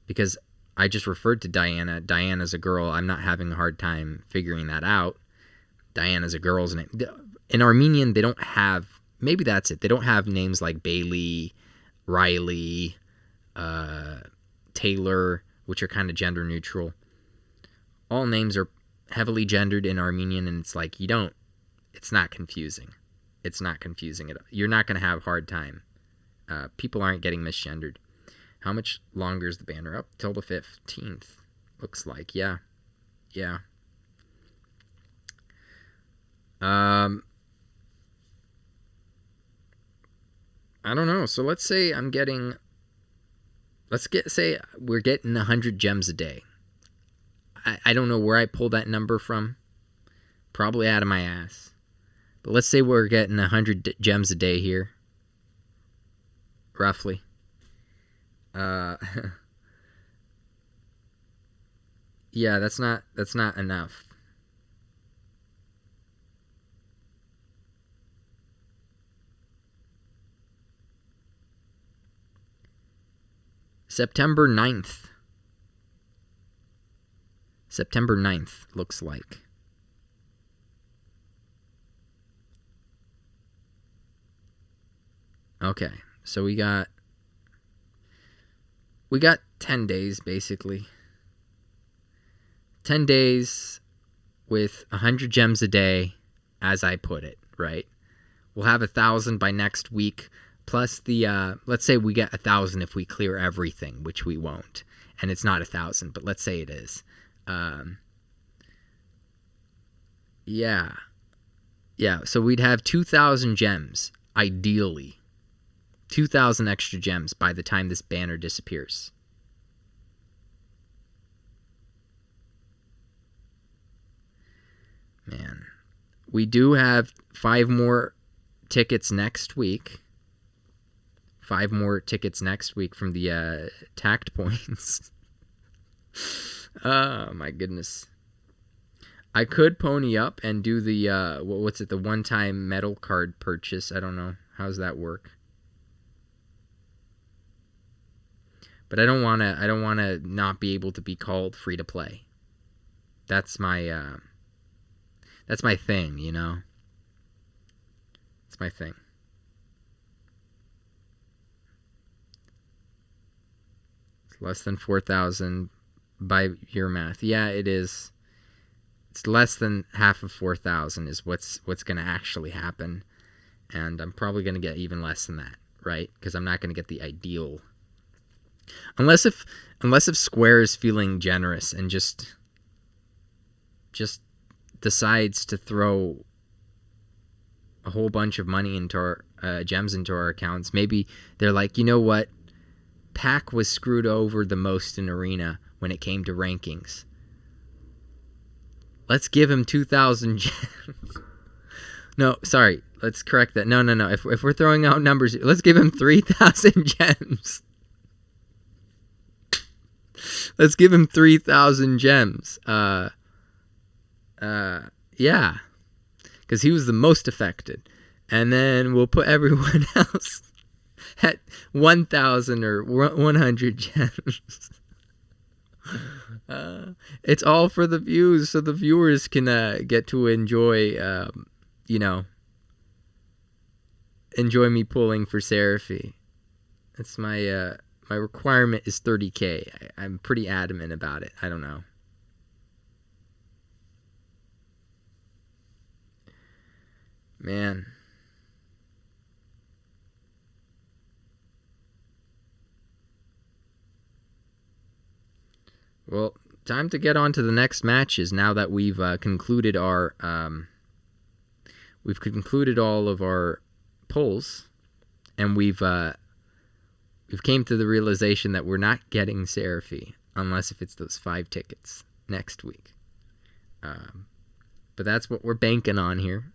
Because I just referred to Diana. Diana's a girl. I'm not having a hard time figuring that out. Diana's a girl's name. In Armenian, they don't have. Maybe that's it. They don't have names like Bailey, Riley, Taylor, which are kind of gender neutral. All names are heavily gendered in Armenian, and it's like it's not confusing. It's not confusing at all. You're not going to have a hard time. People aren't getting misgendered. How much longer is the banner up? Till the 15th. Looks like, yeah. I don't know. So let's say say we're getting 100 gems a day. I don't know where I pulled that number from. Probably out of my ass. But let's say we're getting 100 gems a day here. Roughly. Yeah, that's not enough. September 9th looks like. Okay, so we got 10 days basically. 10 days with 100 gems a day, as I put it, right? We'll have 1,000 by next week, plus the, let's say we get 1,000 if we clear everything, which we won't. And it's not 1,000, but let's say it is. Yeah, so we'd have 2,000 gems, ideally. 2,000 extra gems by the time this banner disappears. Man. We do have 5 more tickets next week. 5 more tickets next week from the tact points. Oh, my goodness. I could pony up and do the, the one-time metal card purchase. I don't know. How does that work? But I don't want to not be able to be called free to play. That's my thing, you know? It's my thing. It's less than 4,000 by your math. Yeah, it is. It's less than half of 4,000 is what's going to actually happen. And I'm probably going to get even less than that, right? Because I'm not going to get the ideal. Unless if Square is feeling generous and just decides to throw a whole bunch of money into our gems into our accounts. Maybe they're like, you know what? Pac was screwed over the most in Arena when it came to rankings. Let's give him 2,000 gems. No, sorry. Let's correct that. No. If we're throwing out numbers, let's give him 3,000 gems. Let's give him 3,000 gems. Yeah. Because he was the most affected. And then we'll put everyone else at 1,000 or 100 gems. It's all for the views, so the viewers can get to enjoy, enjoy me pulling for Seraphy. That's my requirement is 30K. I'm pretty adamant about it. I don't know. Man. Well, time to get on to the next matches now that we've concluded our concluded all of our polls, and we've came to the realization that we're not getting Seraphy unless if it's those 5 tickets next week. But that's what we're banking on here.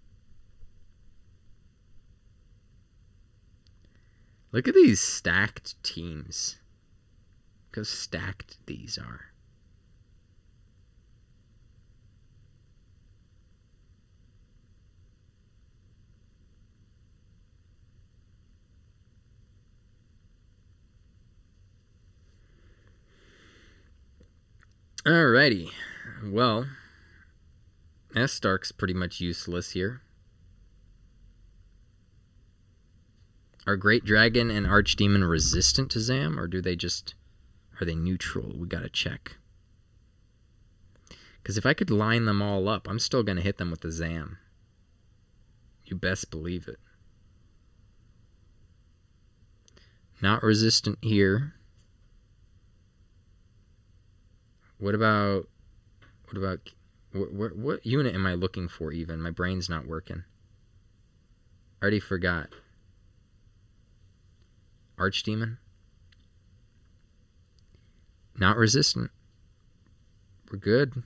Look at these stacked teams. Look how stacked these are. Alrighty. Well, S-Stark's pretty much useless here. Are Great Dragon and Archdemon resistant to Zam, or are they neutral? We gotta check. Because if I could line them all up, I'm still gonna hit them with the Zam. You best believe it. Not resistant here. What unit am I looking for even? My brain's not working. I already forgot. Archdemon? Not resistant. We're good.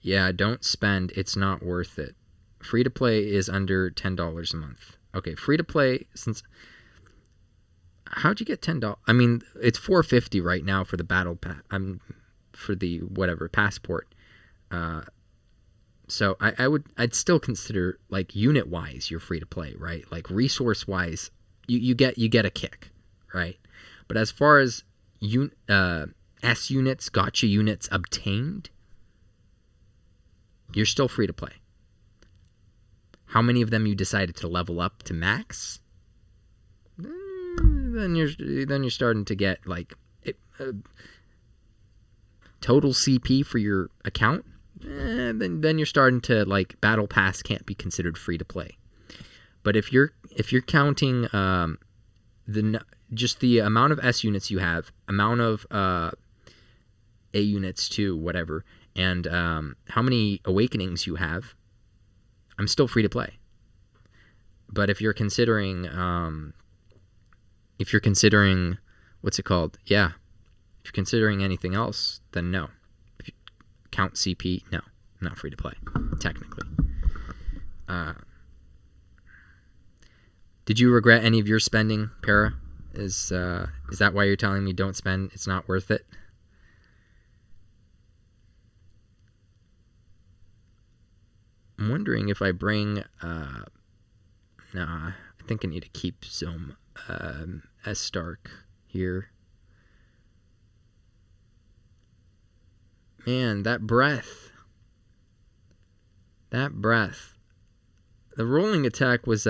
Yeah, don't spend. It's not worth it. Free to play is under $10 a month. Okay, free to play since... How'd you get $10? I mean, it's $4.50 right now for the battle pass. For the whatever passport. So I'd still consider, like, unit wise you're free to play, right? Like resource wise, you get a kick, right? But as far as S units, gotcha units obtained, you're still free to play. How many of them you decided to level up to max? Then you're starting to get like total CP for your account. Then you're starting to like battle pass can't be considered free to play. But if you're counting just the amount of S units you have, amount of A units too, whatever, and how many awakenings you have, I'm still free to play. But if you're considering what's it called? Yeah. If you're considering anything else, then no. If you count CP, no. I'm not free to play, technically. Did you regret any of your spending, Para? Is that why you're telling me don't spend? It's not worth it? I'm wondering if I bring... I think I need to keep Zome S-Stark here. Man, that breath. The rolling attack was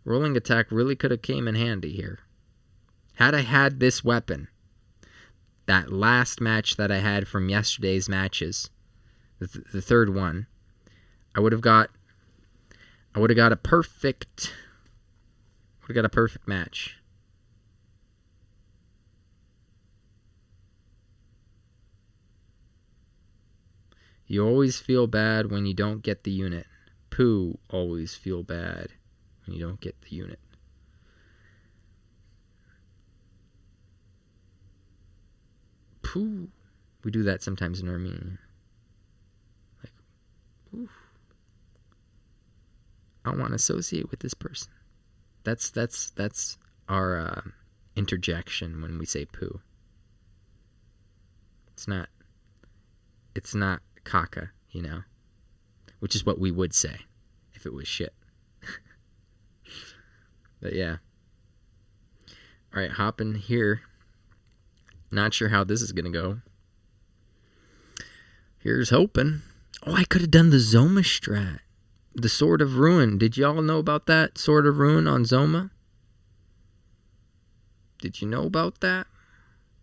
rolling attack really could have came in handy here. Had I had this weapon, that last match that I had from yesterday's matches, the third one, I would have got a perfect match. You always feel bad when you don't get the unit. Pooh always feel bad when you don't get the unit. Pooh. We do that sometimes in Armenia. Like, oof. I don't want to associate with this person. That's our interjection when we say poo. It's not caca, you know, which is what we would say if it was shit. But yeah. All right, hopping here. Not sure how this is gonna go. Here's hoping. Oh, I could have done the Zoma strat. The Sword of Ruin. Did y'all know about that? Sword of Ruin on Zoma? Did you know about that?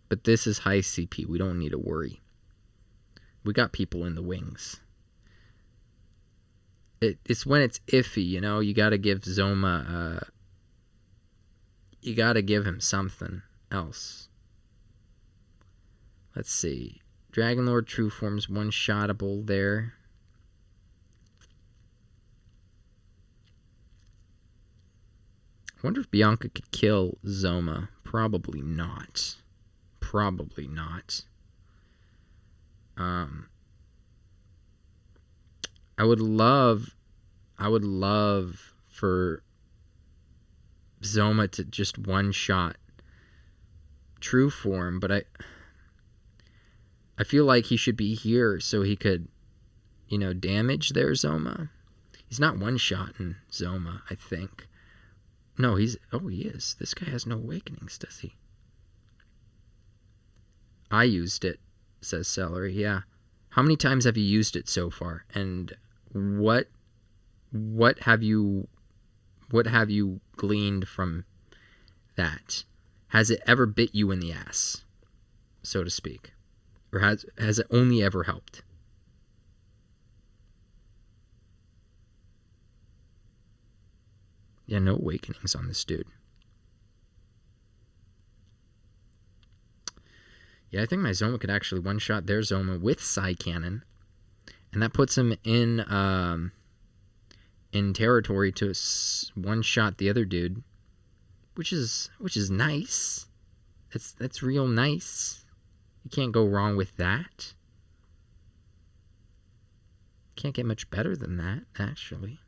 But this is high CP. We don't need to worry. We got people in the wings. It's when it's iffy, you know. You got to give Zoma... you got to give him something else. Let's see. Dragonlord True Form's one-shottable there. I wonder if Bianca could kill Zoma. Probably not. Probably not. I would love for Zoma to just one-shot True Form, but I feel like he should be here so he could, you know, damage their Zoma. He's not one-shotting Zoma, I think. No, he is. This guy has no awakenings, does he? I used it, says Celery. Yeah. How many times have you used it so far? And what have you gleaned from that? Has it ever bit you in the ass, so to speak? Or has it only ever helped? Yeah, no awakenings on this dude. Yeah, I think my Zoma could actually one-shot their Zoma with Psy Cannon. And that puts him in territory to one-shot the other dude. Which is nice. That's real nice. You can't go wrong with that. Can't get much better than that, actually.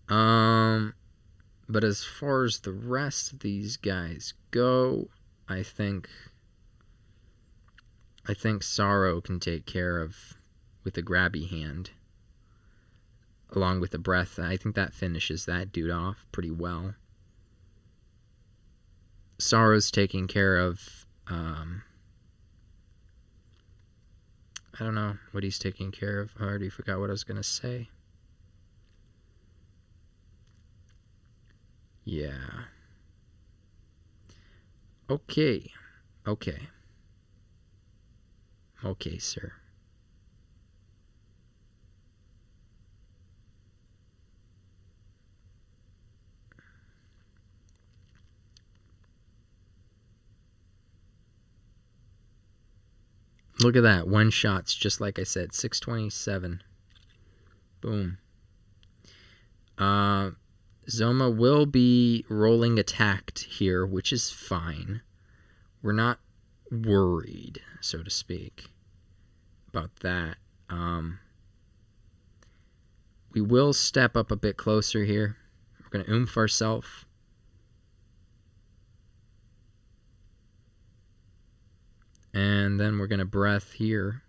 But as far as the rest of these guys go, I think Sorrow can take care of with a grabby hand, along with the breath. I think that finishes that dude off pretty well. Sorrow's taking care of, I don't know what he's taking care of. I already forgot what I was going to say. Yeah. Okay, sir. Look at that. One shots, just like I said. 627. Boom. Zoma will be rolling attacked here, which is fine. We're not worried, so to speak, about that. We will step up a bit closer here. We're going to oomph ourselves. And then we're going to breath here.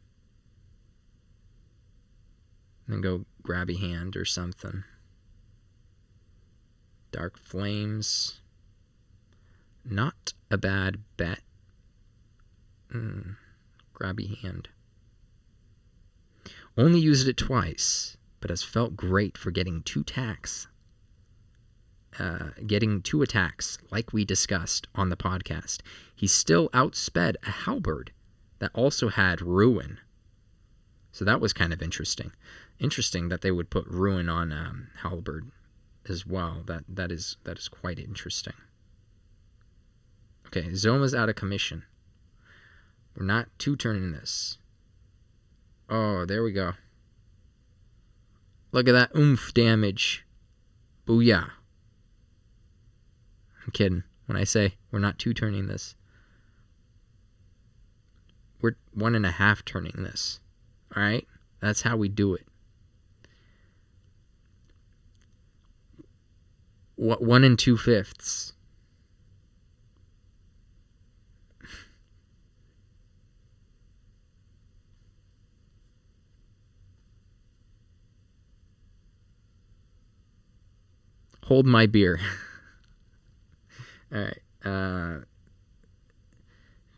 And then go grabby hand or something. Dark Flames. Not a bad bet. Grabby hand. Only used it twice, but has felt great for getting two attacks. Like we discussed on the podcast. He still outsped a halberd that also had Ruin. So that was kind of interesting. Interesting that they would put Ruin on halberd as well. That is quite interesting. Okay, Zoma's out of commission. We're not two-turning this. Oh, there we go. Look at that oomph damage. Booyah. I'm kidding when I say we're not two-turning this. We're 1.5 turning this. Alright? That's how we do it. 1 2/5. Hold my beer. All right.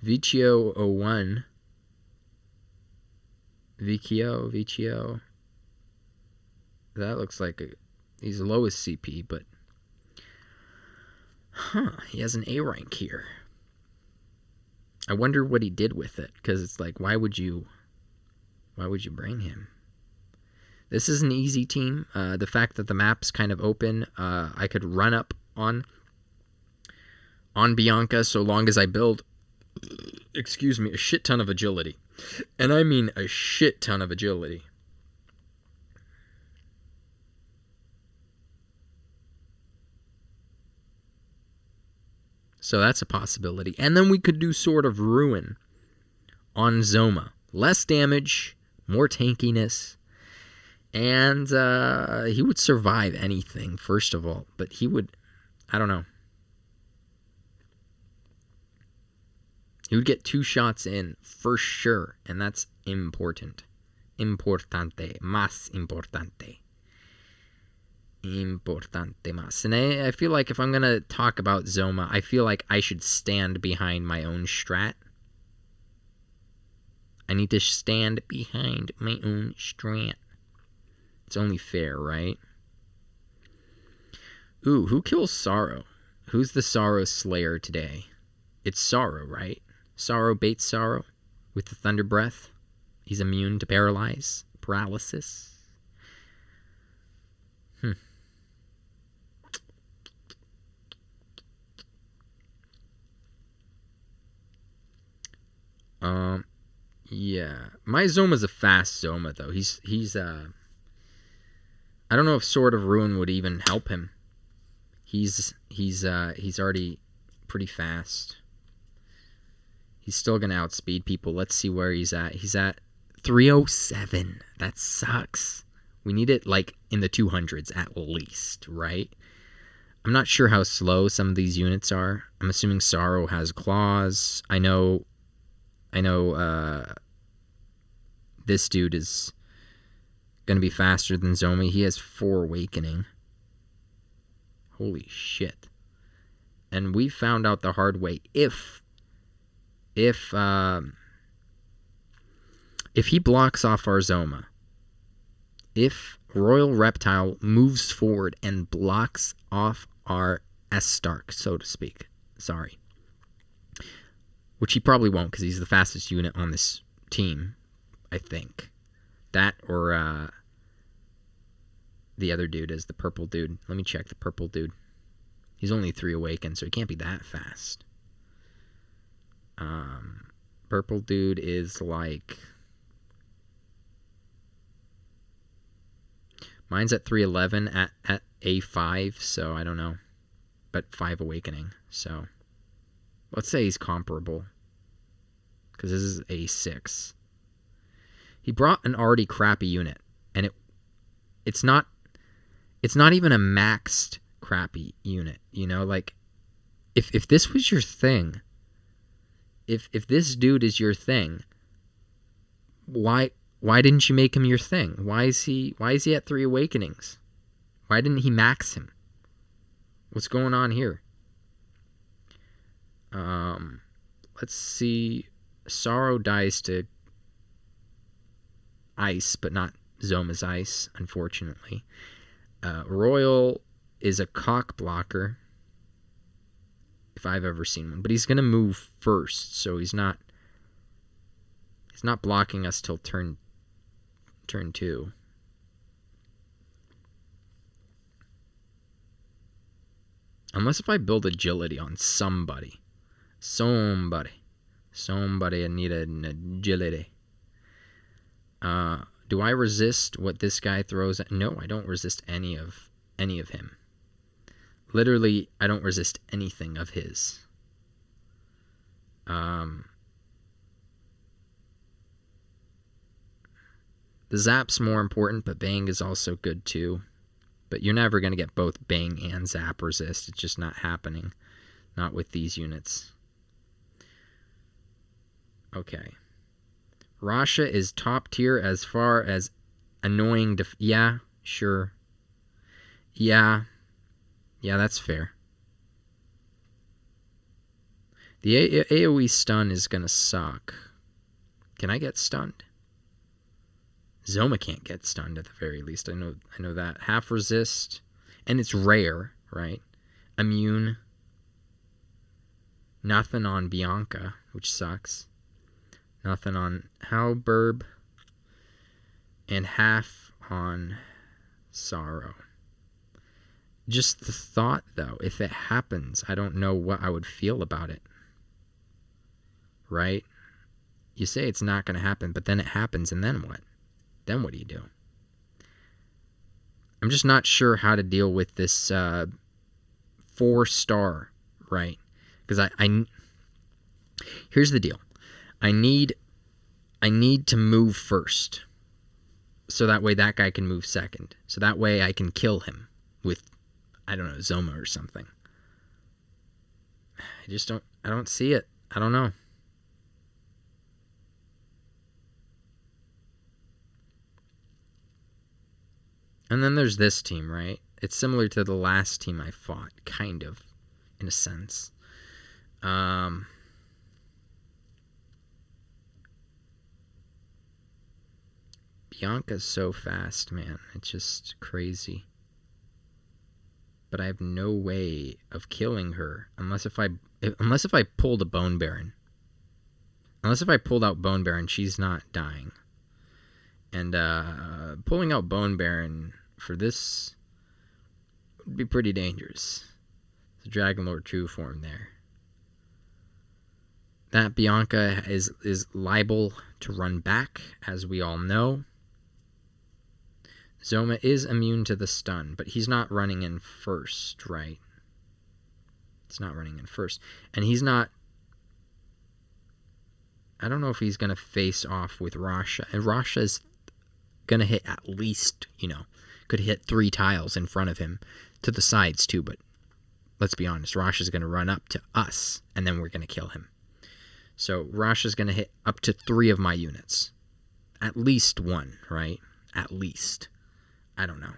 Vicio 01. Vicio. That looks like he's lowest CP, but he has an A rank here. I wonder what he did with it, because it's like, why would you bring him? This is an easy team. The fact that the map's kind of open, I could run up on Bianca so long as I build, a shit ton of agility. And I mean a shit ton of agility. So that's a possibility. And then we could do Sword of Ruin on Zoma. Less damage, more tankiness. And he would survive anything, first of all. But he would, I don't know. He would get 2 shots in for sure. And that's important. Importante. Más importante. Importante más. And I feel like if I'm going to talk about Zoma, I feel like I should stand behind my own strat. I need to stand behind my own strat. It's only fair, right? Ooh, who kills Sorrow? Who's the Sorrow Slayer today? It's Sorrow, right? Sorrow baits Sorrow with the Thunder Breath. He's immune to paralysis. Yeah. My Zoma's a fast Zoma, though. He's I don't know if Sword of Ruin would even help him. He's already pretty fast. He's still gonna outspeed people. Let's see where he's at. He's at 307. That sucks. We need it like in the 200s at least, right? I'm not sure how slow some of these units are. I'm assuming Sorrow has claws. I know this dude is going to be faster than Zomi. He has 4 awakening. Holy shit. And we found out the hard way. If he blocks off our Zoma, if Royal Reptile moves forward and blocks off our S-Stark, so to speak. Sorry. Which he probably won't, because he's the fastest unit on this team, I think. That or the other dude is the purple dude. Let me check the purple dude. He's only 3 awakened, so he can't be that fast. Purple dude is like... Mine's at 311 at A5, so I don't know. But 5 awakening, so... Let's say he's comparable. Because this is A6. He brought an already crappy unit. And it's not even a maxed crappy unit. You know, like... If this was your thing... If this dude is your thing... Why didn't you make him your thing? Why is he at 3 awakenings? Why didn't he max him? What's going on here? Let's see. Sorrow dies to ice, but not Zoma's ice, unfortunately. Royal is a cock blocker, if I've ever seen one. But he's going to move first, so he's not blocking us till turn 2. Unless if I build agility on somebody. Somebody need an agility. Do I resist what this guy throws at? No, I don't resist any of him. Literally, I don't resist anything of his. The zap's more important, but bang is also good too. But you're never going to get both Bang and Zap resist. It's just not happening. Not with these units. Okay. Rasha is top tier as far as annoying. Yeah, sure. Yeah, that's fair. The AoE stun is going to suck. Can I get stunned? Zoma can't get stunned at the very least. I know that. Half resist. And it's rare, right? Immune. Nothing on Bianca, which sucks. Nothing on Halberb. And half on Sorrow. Just the thought, though, if it happens, I don't know what I would feel about it. Right? You say it's not going to happen, but then it happens, and then what? Then what do you do? I'm just not sure how to deal with this 4-star, right? Because I here's the deal. I need to move first, so that way that guy can move second. So that way I can kill him with, I don't know, Zoma or something. I don't see it. I don't know. And then there's this team, right? It's similar to the last team I fought, kind of, in a sense. Bianca's so fast, man. It's just crazy. But I have no way of killing her unless if I pulled a Bone Baron. Unless if I pulled out Bone Baron, she's not dying. And pulling out Bone Baron for this would be pretty dangerous. The Dragon Lord True Form there. That Bianca is liable to run back, as we all know. Zoma is immune to the stun, but he's not running in first, right? It's not running in first. And he's not... I don't know if he's going to face off with Rasha. And Rasha's going to hit at least, could hit 3 tiles in front of him. To the sides, too, but let's be honest. Rasha's going to run up to us, and then we're going to kill him. So Rasha's going to hit up to 3 of my units. At least 1, right? At least. I don't know.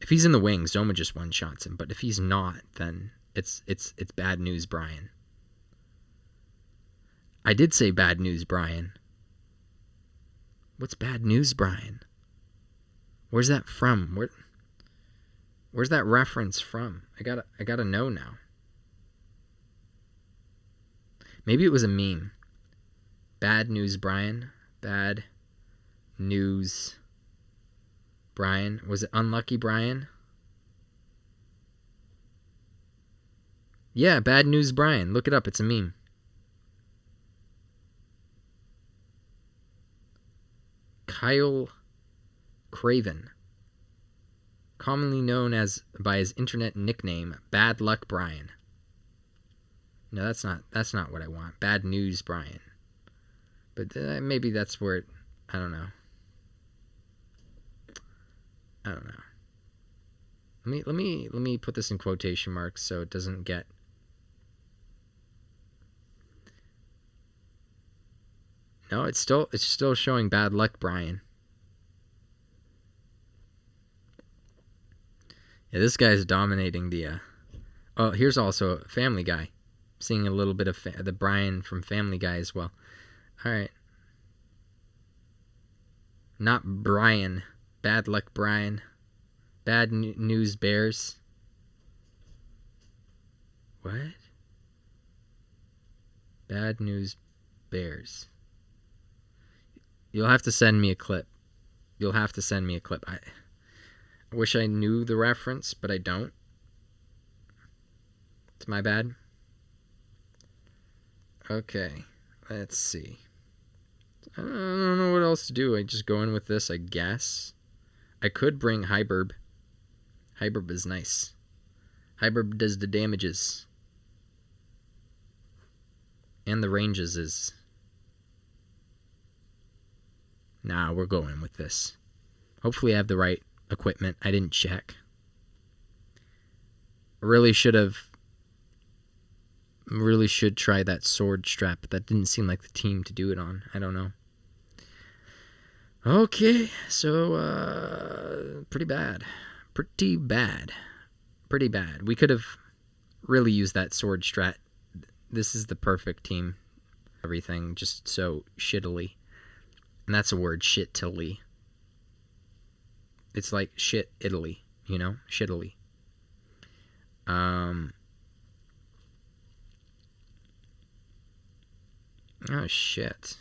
If he's in the wings, Zoma just one-shots him. But if he's not, then it's bad news, Brian. I did say bad news, Brian. What's bad news, Brian? Where's that from? Where's that reference from? I gotta know now. Maybe it was a meme. Bad news, Brian. Bad news, Brian. Was it Unlucky Brian? Yeah, Bad News Brian. Look it up. It's a meme. Kyle Craven, commonly known by his internet nickname Bad Luck Brian. No, that's not what I want. Bad News Brian. But maybe that's where I don't know. Let me put this in quotation marks so it doesn't get. No, it's still showing Bad Luck Brian. Yeah, this guy's dominating the. Oh, here's also Family Guy. Seeing a little bit of the Brian from Family Guy as well. All right. Not Brian. Bad Luck Brian. Bad News Bears. What? Bad News Bears. You'll have to send me a clip. I wish I knew the reference, but I don't. It's my bad. Okay, let's see. I don't know what else to do. I just go in with this, I guess. I could bring Hyberb. Hyberb is nice. Hyberb does the damages. And the ranges is... Nah, we're going with this. Hopefully I have the right equipment. I didn't check. Really should try that sword strap, but that didn't seem like the team to do it on. I don't know. Okay, so pretty bad. We could have really used that sword strat. This is the perfect team. Everything just so shittily. And that's a word, shittily. It's like shit Italy, you know? Shittily. Oh shit.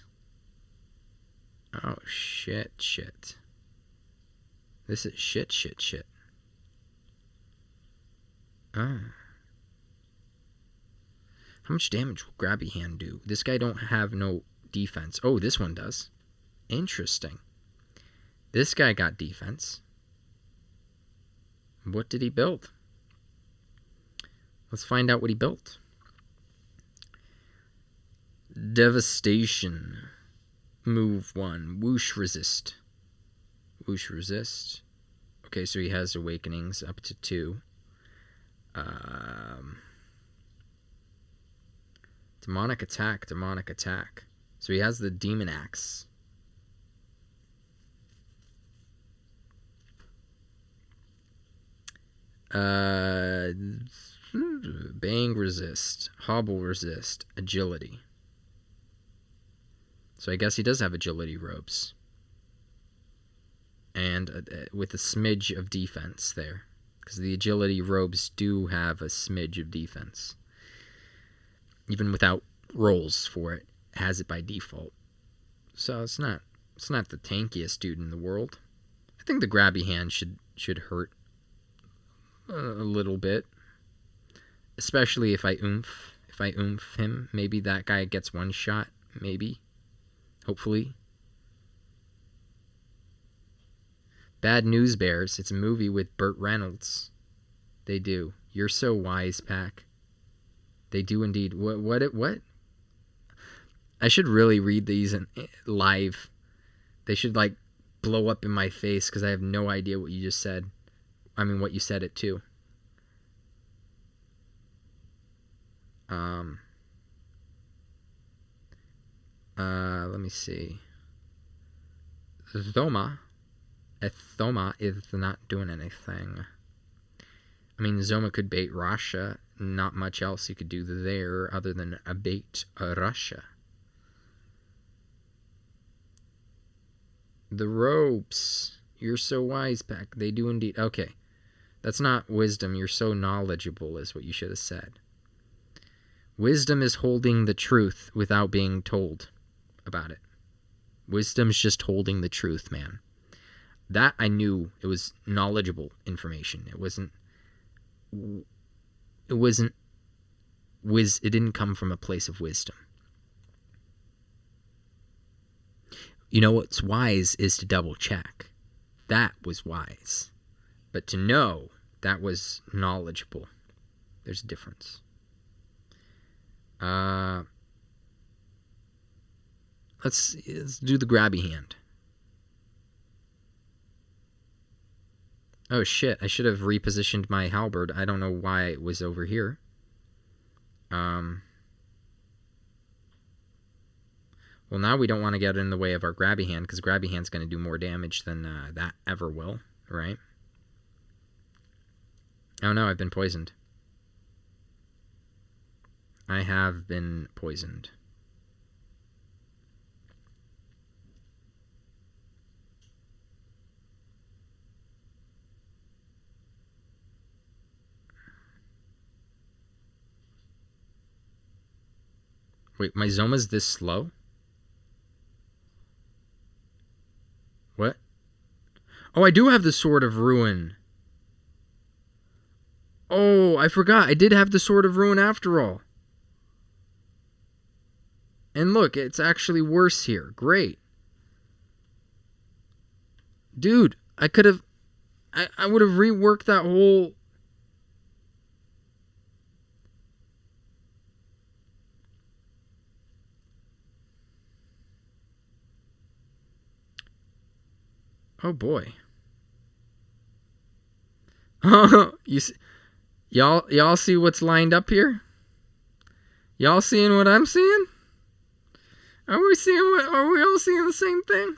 Oh shit. This is shit. Oh. How much damage will Grabby Hand do? This guy don't have no defense. Oh, this one does. Interesting. This guy got defense. What did he build? Let's find out what he built. Devastation. Move 1. Whoosh resist. Okay, so he has awakenings up to 2. Demonic attack. So he has the demon axe. Bang resist. Hobble resist. Agility. So I guess he does have agility robes. And with a smidge of defense there. Because the agility robes do have a smidge of defense. Even without rolls for it. Has it by default. So it's not the tankiest dude in the world. I think the Grabby Hand should hurt a little bit. Especially if I oomph him. Maybe that guy gets one shot. Maybe. Hopefully. Bad News Bears. It's a movie with Burt Reynolds. They do. You're so wise, Pack. They do indeed. What? I should really read these live. They should like blow up in my face because I have no idea what you just said. I mean, what you said it to. Let me see. Thoma is not doing anything. I mean, Zoma could bait Russia. Not much else you could do there other than bait Russia. The ropes. You're so wise, Pack. They do indeed. Okay. That's not wisdom. You're so knowledgeable is what you should have said. Wisdom is holding the truth without being told about it. Wisdom's just holding the truth, man. That I knew it was knowledgeable information. It didn't come from a place of wisdom. You know what's wise is to double check. That was wise. But to know, that was knowledgeable. There's a difference. Let's do the Grabby Hand. Oh shit, I should have repositioned my halberd. I don't know why it was over here. Well, now we don't want to get in the way of our Grabby Hand, because Grabby Hand's going to do more damage than that ever will, right? Oh no, I've been poisoned. I have been poisoned. Wait, my Zoma's this slow? What? Oh, I do have the Sword of Ruin. Oh, I forgot. I did have the Sword of Ruin after all. And look, it's actually worse here. Great. Dude, I would have reworked that whole... Oh boy. You see, Y'all see what's lined up here? Y'all seeing what I'm seeing? Are we all seeing the same thing?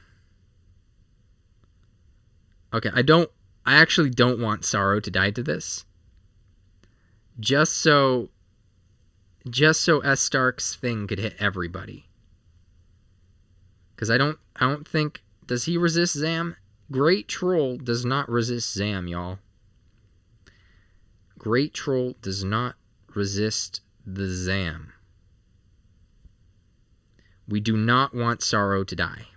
Okay, I actually don't want Sorrow to die to this. Just so S. Stark's thing could hit everybody. Because I don't think, does he resist Zam? Great Troll does not resist Zam, y'all. Great Troll does not resist the Zam. We do not want Sorrow to die.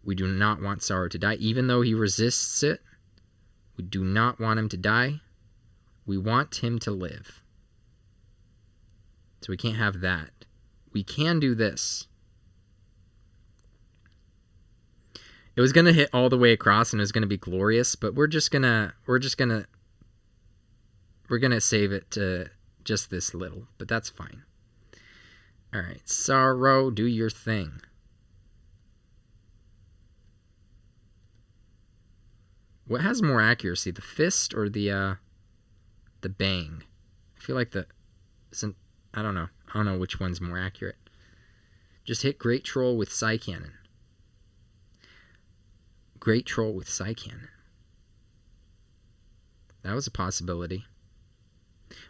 We do not want Sorrow to die. Even though he resists it, we do not want him to die. We want him to live. So we can't have that. We can do this. It was gonna hit all the way across and it was gonna be glorious, but we're gonna save it to just this little, but that's fine. Alright, Sorrow, do your thing. What has more accuracy, the fist or the bang? I feel like I don't know. I don't know which one's more accurate. Just hit Great Troll with Psy Cannon. Great Troll with Psy Cannon. That was a possibility.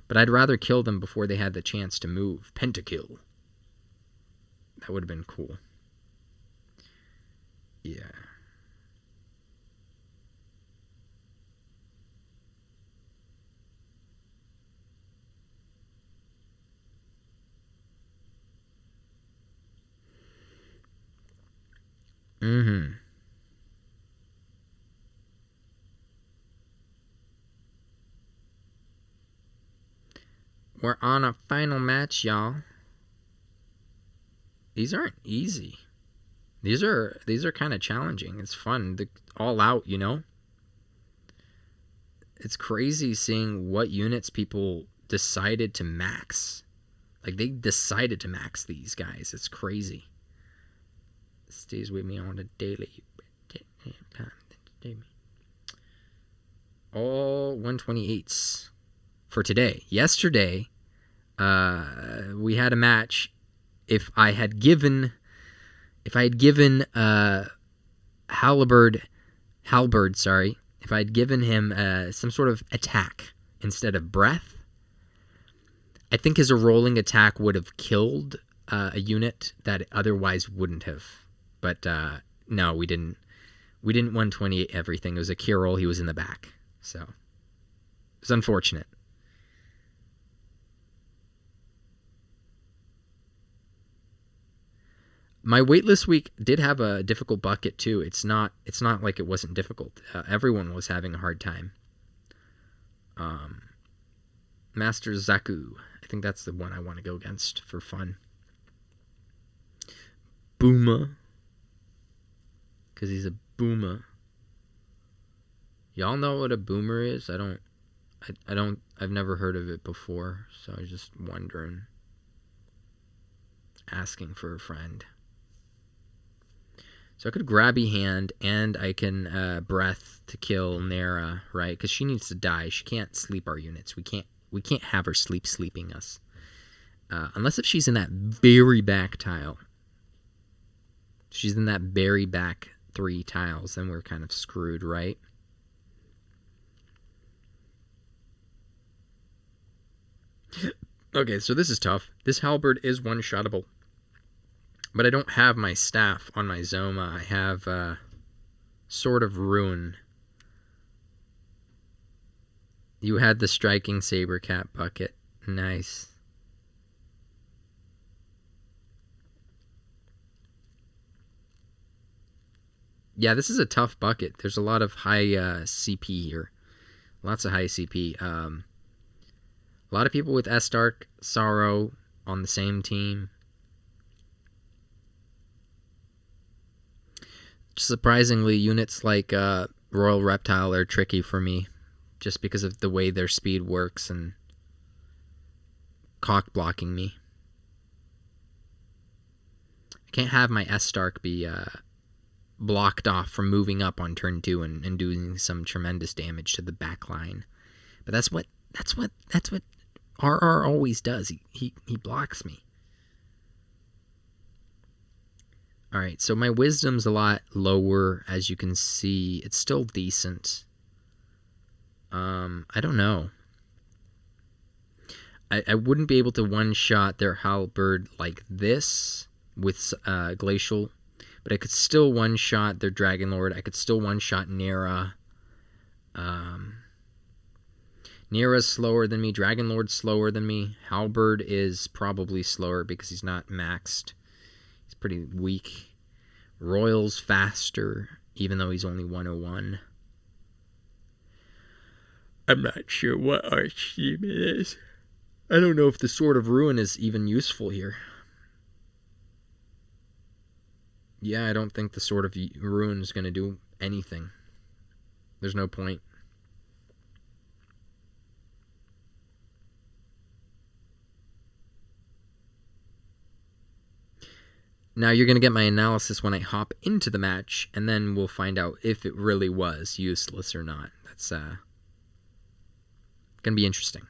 But I'd rather kill them before they had the chance to move. Pentakill. That would have been cool. Yeah. Mm-hmm. We're on a final match, y'all. These aren't easy. These are kind of challenging. It's fun. All out, you know? It's crazy seeing what units people decided to max. Like, they decided to max these guys. It's crazy. It stays with me on a daily. All 128s for today. Yesterday, we had a match. If I had given Halberd, if I had given him some sort of attack instead of breath, I think his rolling attack would have killed a unit that otherwise wouldn't have. But no, we didn't 128 everything. It was a cure roll. He was in the back. So it was unfortunate. My waitlist week did have a difficult bucket too. It's not like it wasn't difficult. Everyone was having a hard time. Master Zaku. I think that's the one I want to go against for fun. Booma. Because he's a boomer. Y'all know what a boomer is? I've never heard of it before, so I was just wondering. Asking for a friend. So I could grabby hand and I can breath to kill Nera, right? Because she needs to die. She can't sleep our units. We can't have her sleeping us. Unless if she's in that very back tile. She's in that very back 3 tiles, then we're kind of screwed, right? Okay, so this is tough. This halberd is one-shottable. But I don't have my staff on my Zoma. I have Sword of Ruin. You had the Striking Saber Cat bucket. Nice. Yeah, this is a tough bucket. There's a lot of high CP here. Lots of high CP. A lot of people with S-Dark, Sorrow on the same team. Surprisingly, units like Royal Reptile are tricky for me. Just because of the way their speed works and cock blocking me. I can't have my S-Dark be blocked off from moving up on turn 2 and doing some tremendous damage to the back line. But that's That's what RR always does. He blocks me. All right, so my wisdom's a lot lower, as you can see. It's still decent. I don't know. I wouldn't be able to one-shot their halberd like this with Glacial, but I could still one-shot their Dragonlord. I could still one-shot Nera. Nera's slower than me. Dragonlord's slower than me. Halberd is probably slower because he's not maxed. He's pretty weak. Royal's faster, even though he's only 101. I'm not sure what Archtheme is. I don't know if the Sword of Ruin is even useful here. Yeah, I don't think the Sword of Ruin is going to do anything. There's no point. Now you're going to get my analysis when I hop into the match, and then we'll find out if it really was useless or not. That's going to be interesting.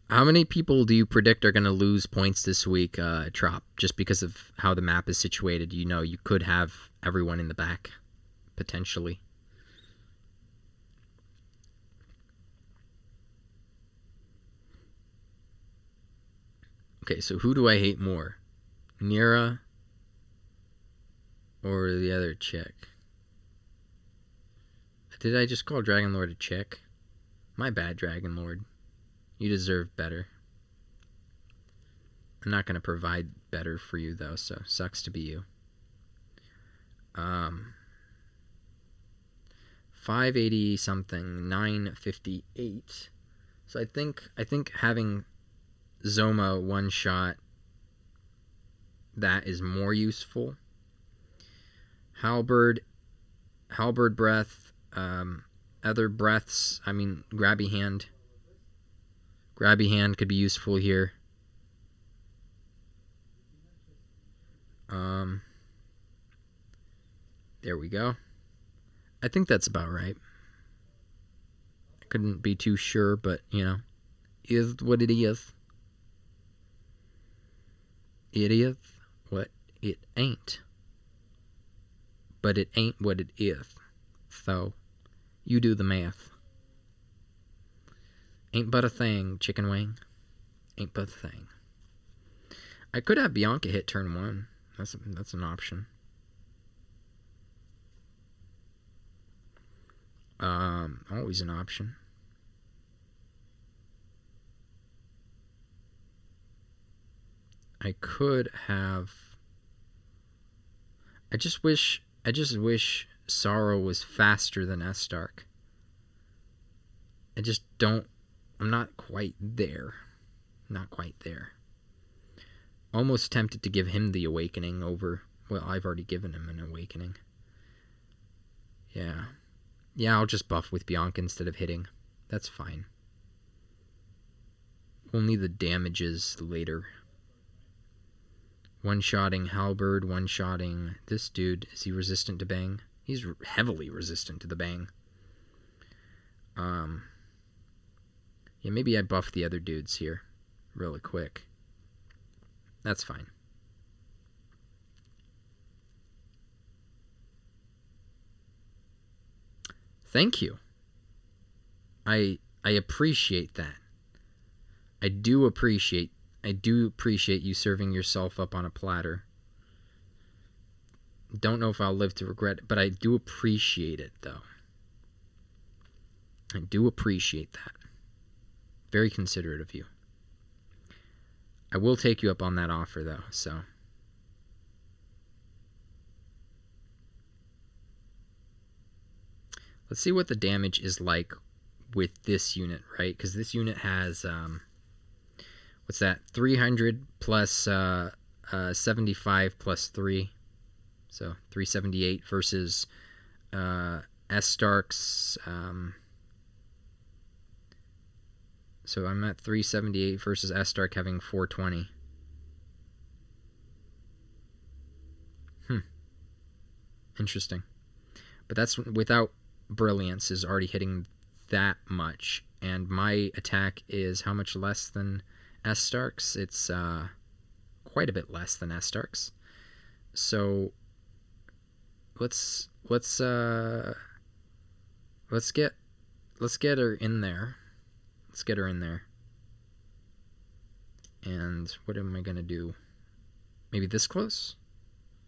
How many people do you predict are going to lose points this week, Trop? Just because of how the map is situated, you know, you could have everyone in the back, potentially. Okay, so who do I hate more? Nera or the other chick? Did I just call Dragonlord a chick? My bad, Dragonlord. You deserve better. I'm not going to provide better for you, though, so sucks to be you. 580 something, 958. So I think having Zoma one shot that is more useful. Halberd breath, other breaths. I mean, grabby hand. Grabby hand could be useful here. There we go. I think that's about right. I couldn't be too sure, but, you know, is what it is. It is what it ain't. But it ain't what it is. So, you do the math. Ain't but a thing, chicken wing. Ain't but a thing. I could have Bianca hit turn 1. That's an option. Always an option. I could have. I just wish Sorrow was faster than Estark. I just don't. I'm not quite there. Not quite there. Almost tempted to give him the awakening over. Well, I've already given him an awakening. Yeah. Yeah, I'll just buff with Bianca instead of hitting. That's fine. Only the damages later. One-shotting Halberd, one-shotting this dude. Is he resistant to bang? He's heavily resistant to the bang. Yeah, maybe I buff the other dudes here really quick. That's fine. Thank you. I appreciate that. I do appreciate you serving yourself up on a platter. Don't know if I'll live to regret it, but I do appreciate it, though. I do appreciate that. Very considerate of you. I will take you up on that offer, though, so. Let's see what the damage is like with this unit, right? Because this unit has, what's that? 300 plus 75 plus 3. So 378 versus Estark's. So I'm at 378 versus Estark having 420. Interesting. But that's without Brilliance is already hitting that much. And my attack is how much less than S-Stark's? It's quite a bit less than S-Stark's. So let's get her in there. Let's get her in there. And what am I gonna do? Maybe this close?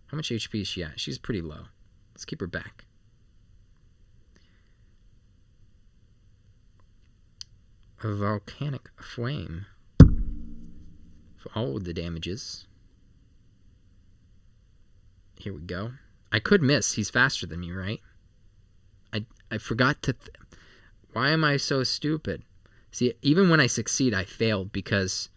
How much HP is she at? She's pretty low. Let's keep her back. A volcanic flame for all of the damages. Here we go. I could miss. He's faster than me, right? I forgot to... Why am I so stupid? See, even when I succeed, I failed because...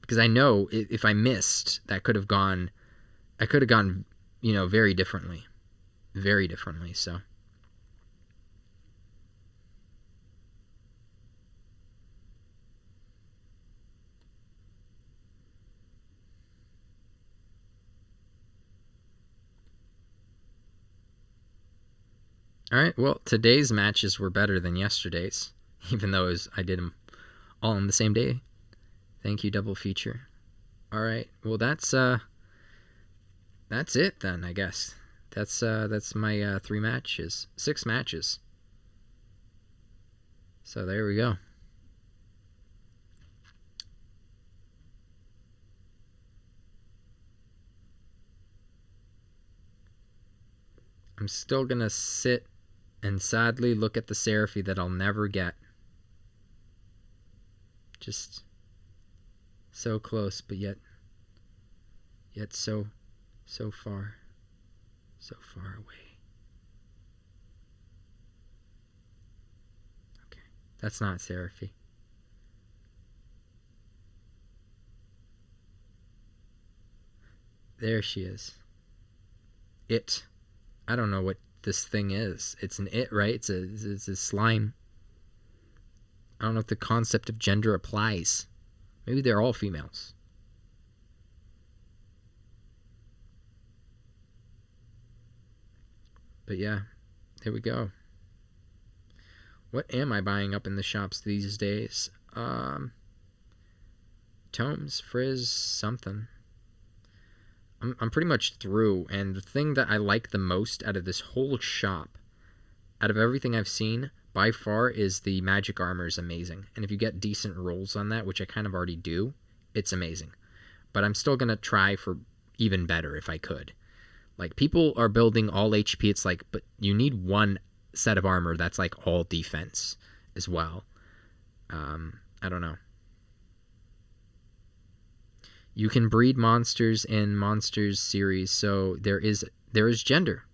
because I know if I missed, that could have gone... I could have gone, you know, very differently. Very differently, so... Alright, well, today's matches were better than yesterday's, even though I did them all on the same day. Thank you, Double Feature. Alright, well, that's it then, I guess. That's my 6 matches. So there we go. I'm still gonna sit and sadly look at the Seraphie that I'll never get. Just so close, but yet so far away. Okay, that's not Seraphie. There she is. It. I don't know what this thing is. It's an it, right? It's a slime. I don't know if the concept of gender applies. Maybe they're all females. But yeah, there we go. What am I buying up in the shops these days? Tomes, Frizz, something. I'm pretty much through, and the thing that I like the most out of this whole shop, out of everything I've seen, by far is the magic armor is amazing. And if you get decent rolls on that, which I kind of already do, it's amazing. But I'm still going to try for even better if I could. Like, people are building all HP, it's like, but you need one set of armor that's like all defense as well. I don't know. You can breed monsters in Monsters series, so there is gender.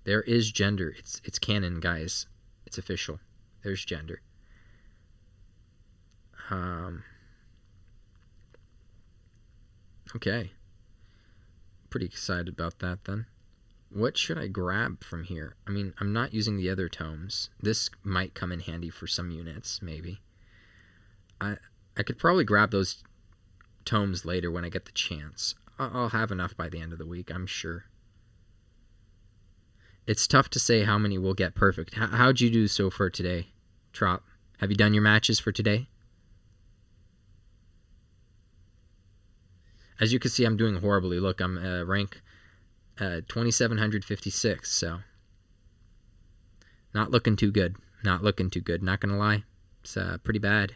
There is gender. It's canon, guys. It's official. There's gender. Okay. Pretty excited about that then. What should I grab from here? I mean, I'm not using the other tomes. This might come in handy for some units, maybe. I could probably grab those tomes later when I get the chance. I'll have enough by the end of the week, I'm sure. It's tough to say how many we'll get perfect. How'd you do so far today, Trop? Have you done your matches for today? As you can see, I'm doing horribly. Look, I'm rank 2756, so not looking too good. Not looking too good, not gonna lie. It's pretty bad.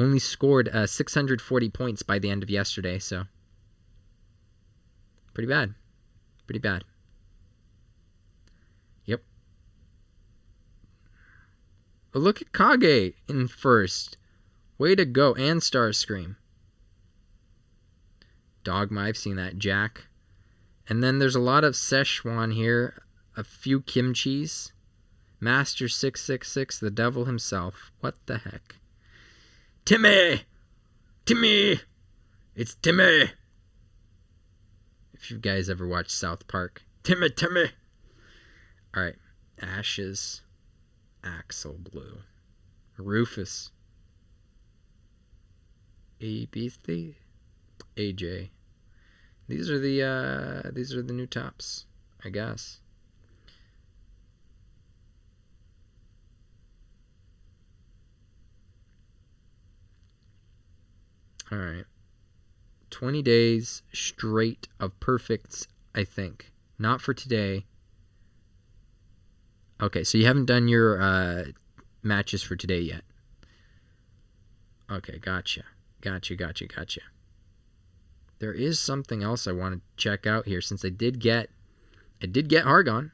Only scored 640 points by the end of yesterday, so pretty bad. Pretty bad. Yep. But look at Kage in first. Way to go. And Starscream. Dogma, I've seen that. Jack. And then there's a lot of Szechuan here. A few Kimchis. Master 666, the devil himself. What the heck? Timmy! Timmy! It's Timmy! If you guys ever watched South Park. Timmy! Alright. Ashes. Axel Blue. Rufus. ABC. AJ. These are the new tops, I guess. All right. 20 days straight of perfects, I think. Not for today. Okay, so you haven't done your matches for today yet. Okay, gotcha. There is something else I want to check out here since I did get Hargon.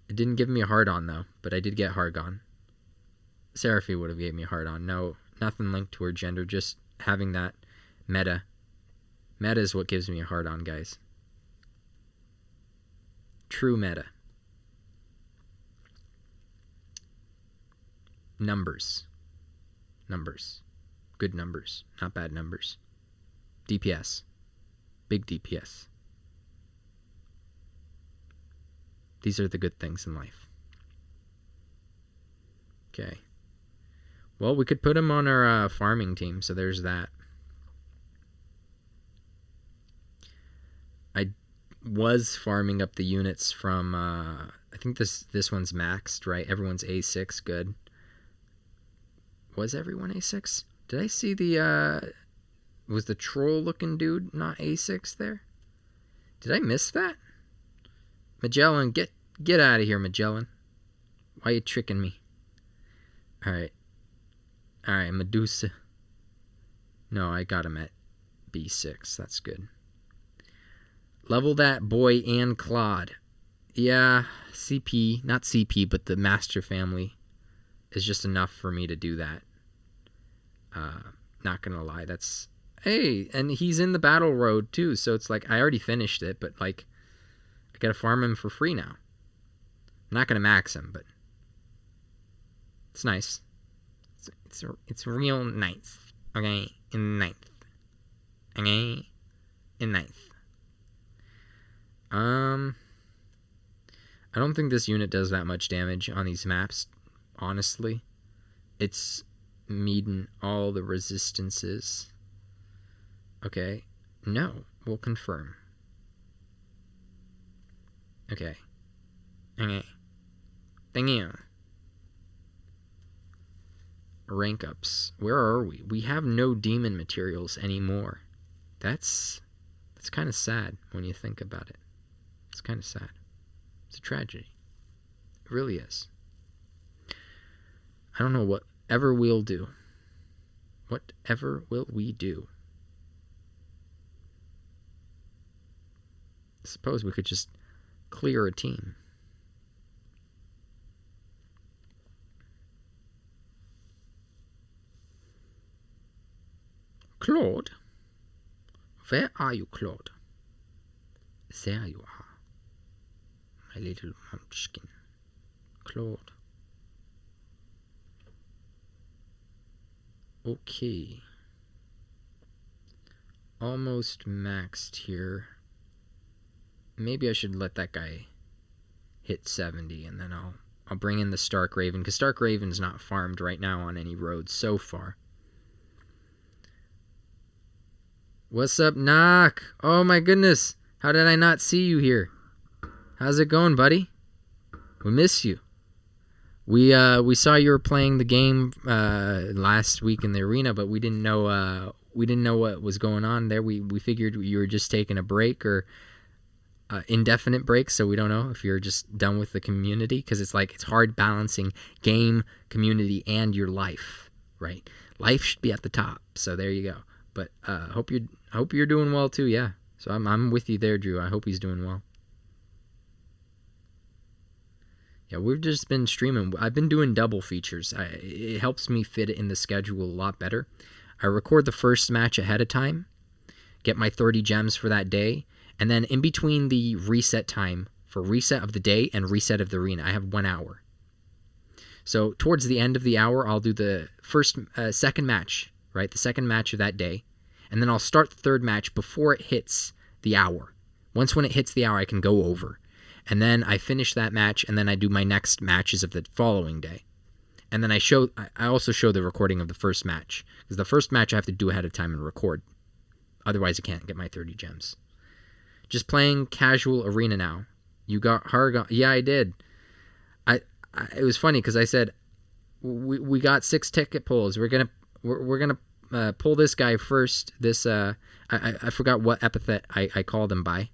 It didn't give me a hard-on, though, but I did get Hargon. Seraphie would have gave me a hard-on. No, nothing linked to her gender, just having that meta. Meta is what gives me a hard-on, guys. True meta. Numbers. Good numbers, not bad numbers. DPS. Big DPS. These are the good things in life. Okay. Well, we could put him on our farming team, so there's that. I was farming up the units from, I think this one's maxed, right? Everyone's A6, good. Was everyone A6? Did I see was the troll-looking dude not A6 there? Did I miss that? Magellan, get out of here, Magellan. Why are you tricking me? Alright, Medusa. No, I got him at B6. That's good. Level that boy and Claude. Yeah, CP, not CP, but the Master Family is just enough for me to do that. Not gonna lie, that's... Hey, and he's in the battle road too, so it's like, I already finished it, but like, I gotta farm him for free now. I'm not gonna max him, but it's nice. It's real nice. Okay, in ninth. Okay, in ninth. I don't think this unit does that much damage on these maps, honestly. It's meeting all the resistances. Okay, no, we'll confirm. Okay. Thank you. Rank ups. Where are we? We have no demon materials anymore. That's kind of sad when you think about it. It's kind of sad. It's a tragedy. It really is. I don't know whatever we'll do. Whatever will we do? I suppose we could just clear a team. Claude? Where are you, Claude? There you are. My little munchkin. Claude. Okay. Almost maxed here. Maybe I should let that guy hit 70 and then I'll bring in the Stark Raven, because Stark Raven's not farmed right now on any roads so far. What's up, Knock? Oh my goodness. How did I not see you here? How's it going, buddy? We miss you. We saw you were playing the game last week in the arena, but we didn't know what was going on there. We figured you were just taking a break or indefinite break, so we don't know if you're just done with the community, because it's hard balancing game, community, and your life, right? Life should be at the top. So there you go. But I hope you're doing well too. Yeah. So I'm with you there, Drew. I hope he's doing well. Yeah, we've just been streaming. I've been doing double features. It helps me fit it in the schedule a lot better. I record the first match ahead of time, get my 30 gems for that day, and then in between the reset time for reset of the day and reset of the arena, I have 1 hour. So towards the end of the hour, I'll do the second match, right? The second match of that day. And then I'll start the third match before it hits the hour. When it hits the hour, I can go over. And then I finish that match, and then I do my next matches of the following day. And then I also show the recording of the first match, because the first match I have to do ahead of time and record. Otherwise, I can't get my 30 gems. Just playing casual arena now. You got Hargon? Yeah, I did. It was funny because I said we got 6 ticket pulls. We're gonna pull this guy first. This I forgot what epithet I called him by,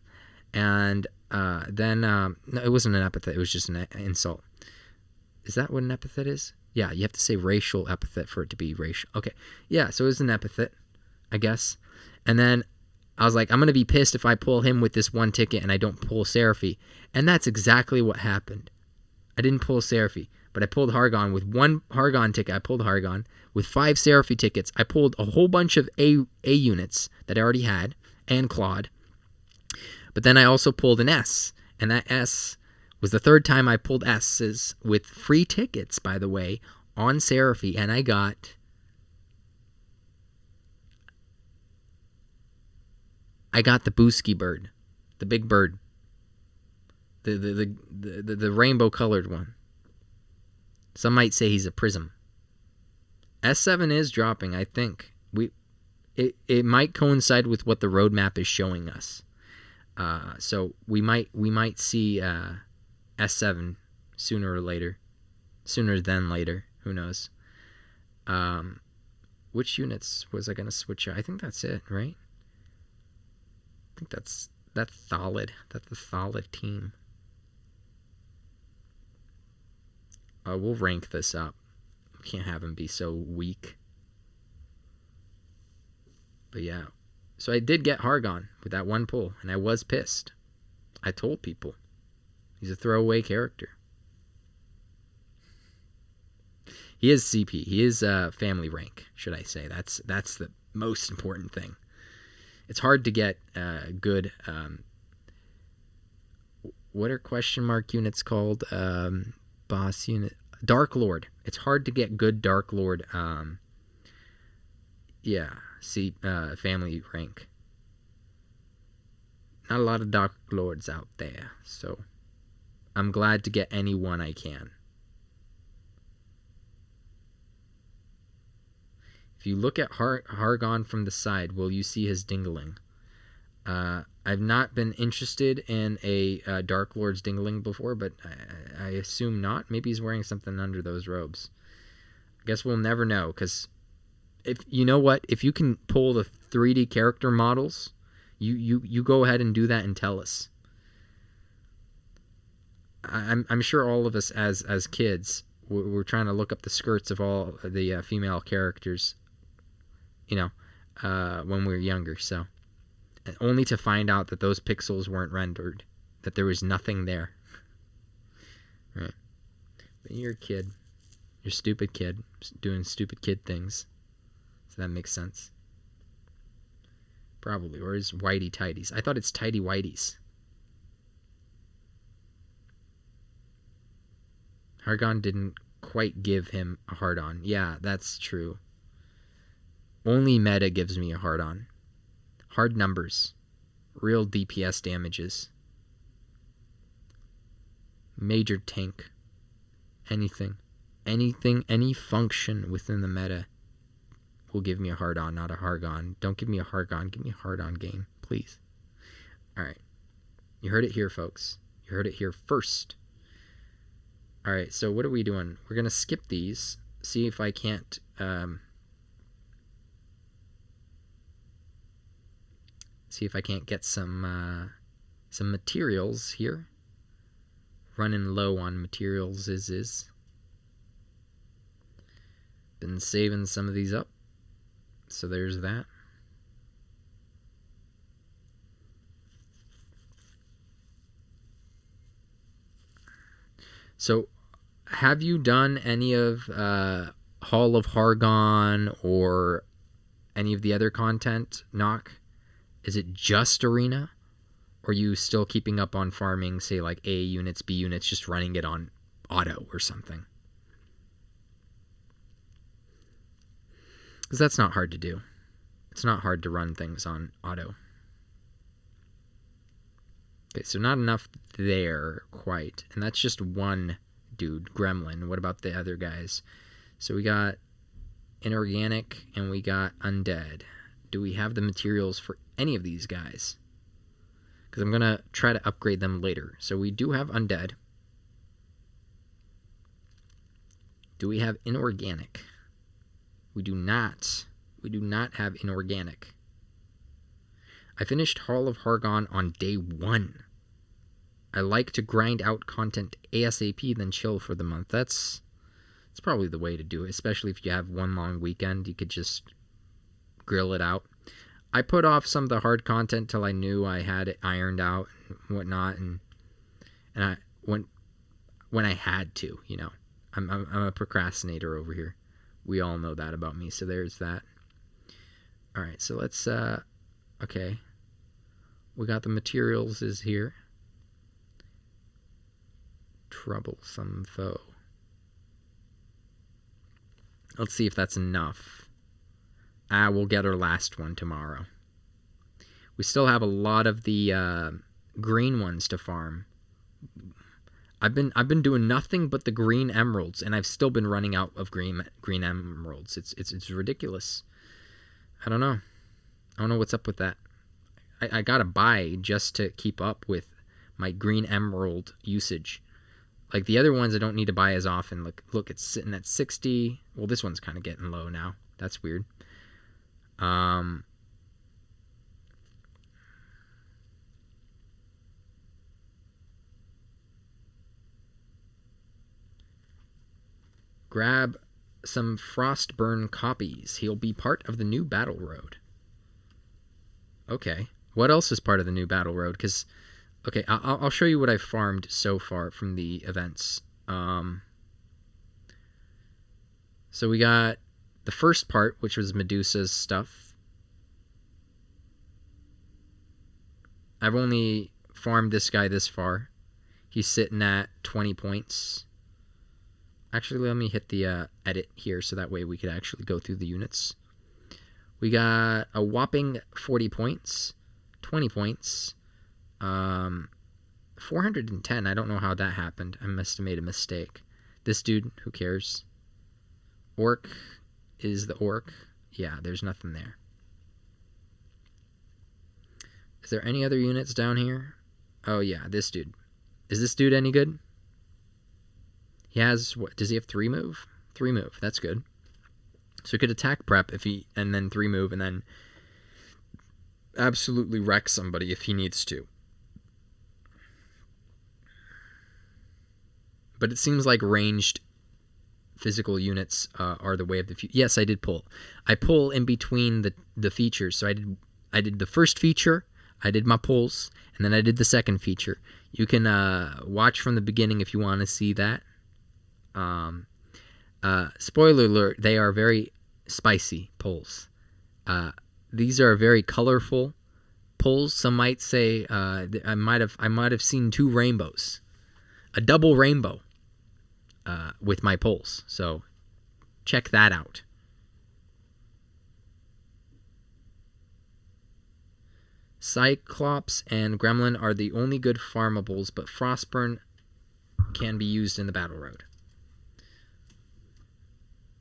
and then no, it wasn't an epithet. It was just an insult. Is that what an epithet is? Yeah, you have to say racial epithet for it to be racial. Okay, yeah, so it was an epithet, I guess. And then I was like, I'm going to be pissed if I pull him with this 1 ticket and I don't pull Seraphy. And that's exactly what happened. I didn't pull Seraphy, but I pulled Hargon. With 1 Hargon ticket, I pulled Hargon. With 5 Seraphy tickets, I pulled a whole bunch of A units that I already had, and Claude. But then I also pulled an S, and that S was the 3rd time I pulled S's with free tickets, by the way, on Seraphy, and I got the Booski bird, the big bird, the rainbow colored one. Some might say he's a prism. S7 is dropping, I think. It might coincide with what the roadmap is showing us. So we might see S7 sooner or later, sooner than later. Who knows? Which units was I gonna switch out? I think that's it, right? I think that's Thalid. That's the Thalid team. We'll rank this up. We can't have him be so weak. But yeah. So I did get Hargon with that 1 pull, and I was pissed. I told people. He's a throwaway character. He is CP. He is family rank, should I say. That's the most important thing. It's hard to get good... what are question mark units called? Boss unit... Dark Lord. It's hard to get good Dark Lord... family rank. Not a lot of Dark Lords out there, so I'm glad to get any one I can. If you look at Hargon from the side, will you see his dingling? I've not been interested in a Dark Lord's dingling before, but I assume not. Maybe he's wearing something under those robes. I guess we'll never know, because if you know what, if you can pull the 3D character models, you go ahead and do that and tell us. I'm sure all of us as kids, we're trying to look up the skirts of all the female characters, when we were younger. So, only to find out that those pixels weren't rendered, that there was nothing there. Right? But you're a kid. You're a stupid kid doing stupid kid things. So that makes sense. Probably. Or is Whitey Tidies? I thought it's Tidy Whiteys. Hargon didn't quite give him a hard-on. Yeah, that's true. Only meta gives me a hard-on. Hard numbers. Real DPS damages. Major tank. Anything, any function within the meta will give me a hard-on, not a Hargon. Don't give me a Hargon, give me a hard-on game, please. Alright. You heard it here, folks. You heard it here first. Alright, so what are we doing? We're going to skip these, see if I can't... see if I can't get some materials here. Running low on materials is. Been saving some of these up. So there's that. So have you done any of Hall of Hargon or any of the other content, Knock? Is it just Arena? Or are you still keeping up on farming, say like A units, B units, just running it on auto or something? Because that's not hard to do. It's not hard to run things on auto. Okay, so not enough there quite. And that's just one dude, gremlin. What about the other guys? So we got inorganic and we got undead. Do we have the materials for any of these guys? Because I'm going to try to upgrade them later. So we do have undead. Do we have inorganic? We do not. We do not have inorganic. I finished Hall of Hargon on day 1. I like to grind out content ASAP, then chill for the month. That's probably the way to do it, especially if you have one long weekend. You could just grill it out. I put off some of the hard content till I knew I had it ironed out and whatnot, and I when I had to, you know. I'm a procrastinator over here. We all know that about me, so there's that. All right, so let's okay. We got the materials is here. Troublesome foe. Let's see if that's enough. We'll get our last one tomorrow. We still have a lot of the green ones to farm. I've been doing nothing but the green emeralds, and I've still been running out of green emeralds. It's ridiculous. I don't know. I don't know what's up with that. I gotta buy just to keep up with my green emerald usage. Like the other ones I don't need to buy as often. Look, it's sitting at 60. Well, this one's kind of getting low now. That's weird. Grab some Frostburn copies. He'll be part of the new battle road. Okay. What else is part of the new battle road? Because, okay, I'll show you what I've farmed so far from the events. So we got the first part, which was Medusa's stuff. I've only farmed this guy this far. He's sitting at 20 points. Actually, let me hit the edit here so that way we could actually go through the units. We got a whopping 40 points, 20 points, 410. I don't know how that happened. I must have made a mistake. This dude, who cares? Orc is the orc. Yeah, there's nothing there. Is there any other units down here? Oh, yeah, this dude. Is this dude any good? He has, what, does he have 3 move? 3 move, that's good. So he could attack prep and then 3 move, and then absolutely wreck somebody if he needs to. But it seems like ranged physical units are the way of the future. Yes, I did pull. I pull in between the features. So I did the first feature, I did my pulls, and then I did the second feature. You can watch from the beginning if you want to see that. Spoiler alert, they are very spicy pulls. These are very colorful pulls. Some might say I might have seen 2 rainbows, a double rainbow with my pulls. So check that out. Cyclops and Gremlin are the only good farmables, but Frostburn can be used in the battle road.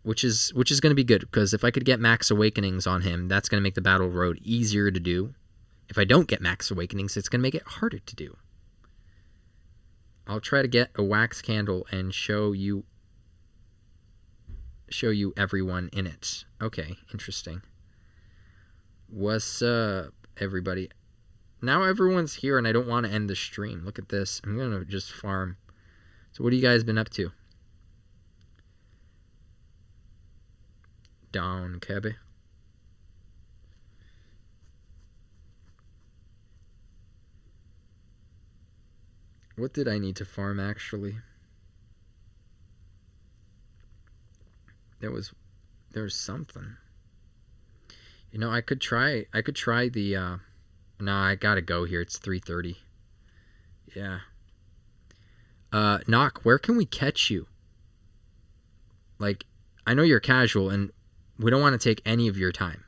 Which is going to be good, because if I could get max awakenings on him, that's going to make the battle road easier to do. If I don't get max awakenings, it's going to make it harder to do. I'll try to get a wax candle and show you everyone in it. Okay, interesting. What's up, everybody? Now everyone's here and I don't want to end the stream. Look at this. I'm going to just farm. So what have you guys been up to? Down, Kage. What did I need to farm actually? There was something. You know, I could try the no, I gotta go here. It's 3:30. Yeah. Knock, where can we catch you? Like, I know you're casual and we don't want to take any of your time.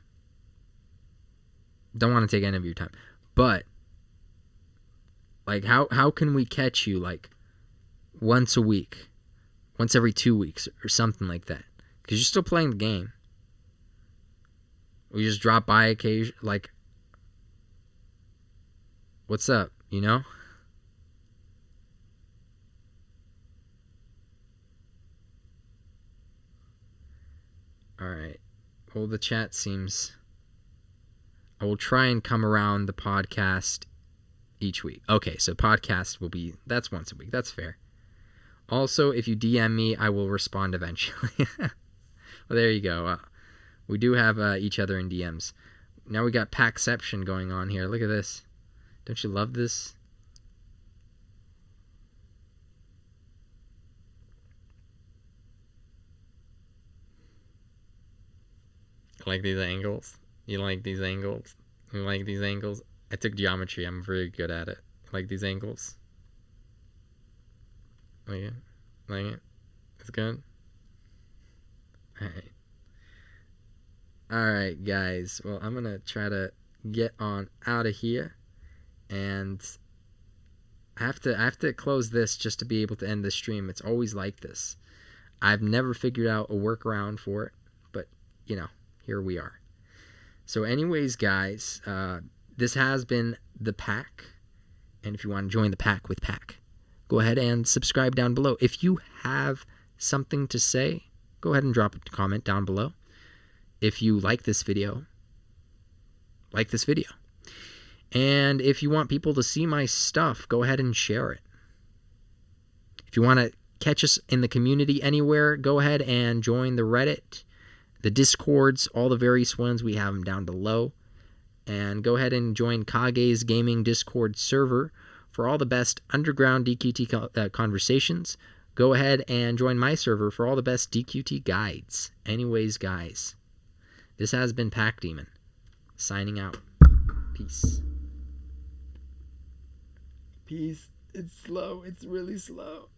But Like, how can we catch you, like, once a week, once every 2 weeks, or something like that? Because you're still playing the game. We just drop by occasion, like, what's up, you know? Alright. Well, the chat seems... I will try and come around the podcast each week. Okay, so podcast will be... That's once a week. That's fair. Also, if you DM me, I will respond eventually. Well, there you go. We do have each other in DMs. Now we got Packception going on here. Look at this. Don't you love this? Like these angles? You like these angles? You like these angles? I took geometry. I'm very good at it. Like these angles? Like it? Like it? It's good? Alright. Alright, guys. Well, I'm going to try to get on out of here. And I have to close this just to be able to end the stream. It's always like this. I've never figured out a workaround for it. But, you know, here we are. So anyways, guys, this has been The Pack. And if you want to join the pack with Pack, go ahead and subscribe down below. If you have something to say, go ahead and drop a comment down below. If you like this video, like this video. And if you want people to see my stuff, go ahead and share it. If you want to catch us in the community anywhere, go ahead and join the Reddit, the Discords, all the various ones. We have them down below. And go ahead and join Kage's Gaming Discord server for all the best underground DQT conversations. Go ahead and join my server for all the best DQT guides. Anyways, guys, this has been Pack Demon, signing out. Peace. Peace. It's slow. It's really slow.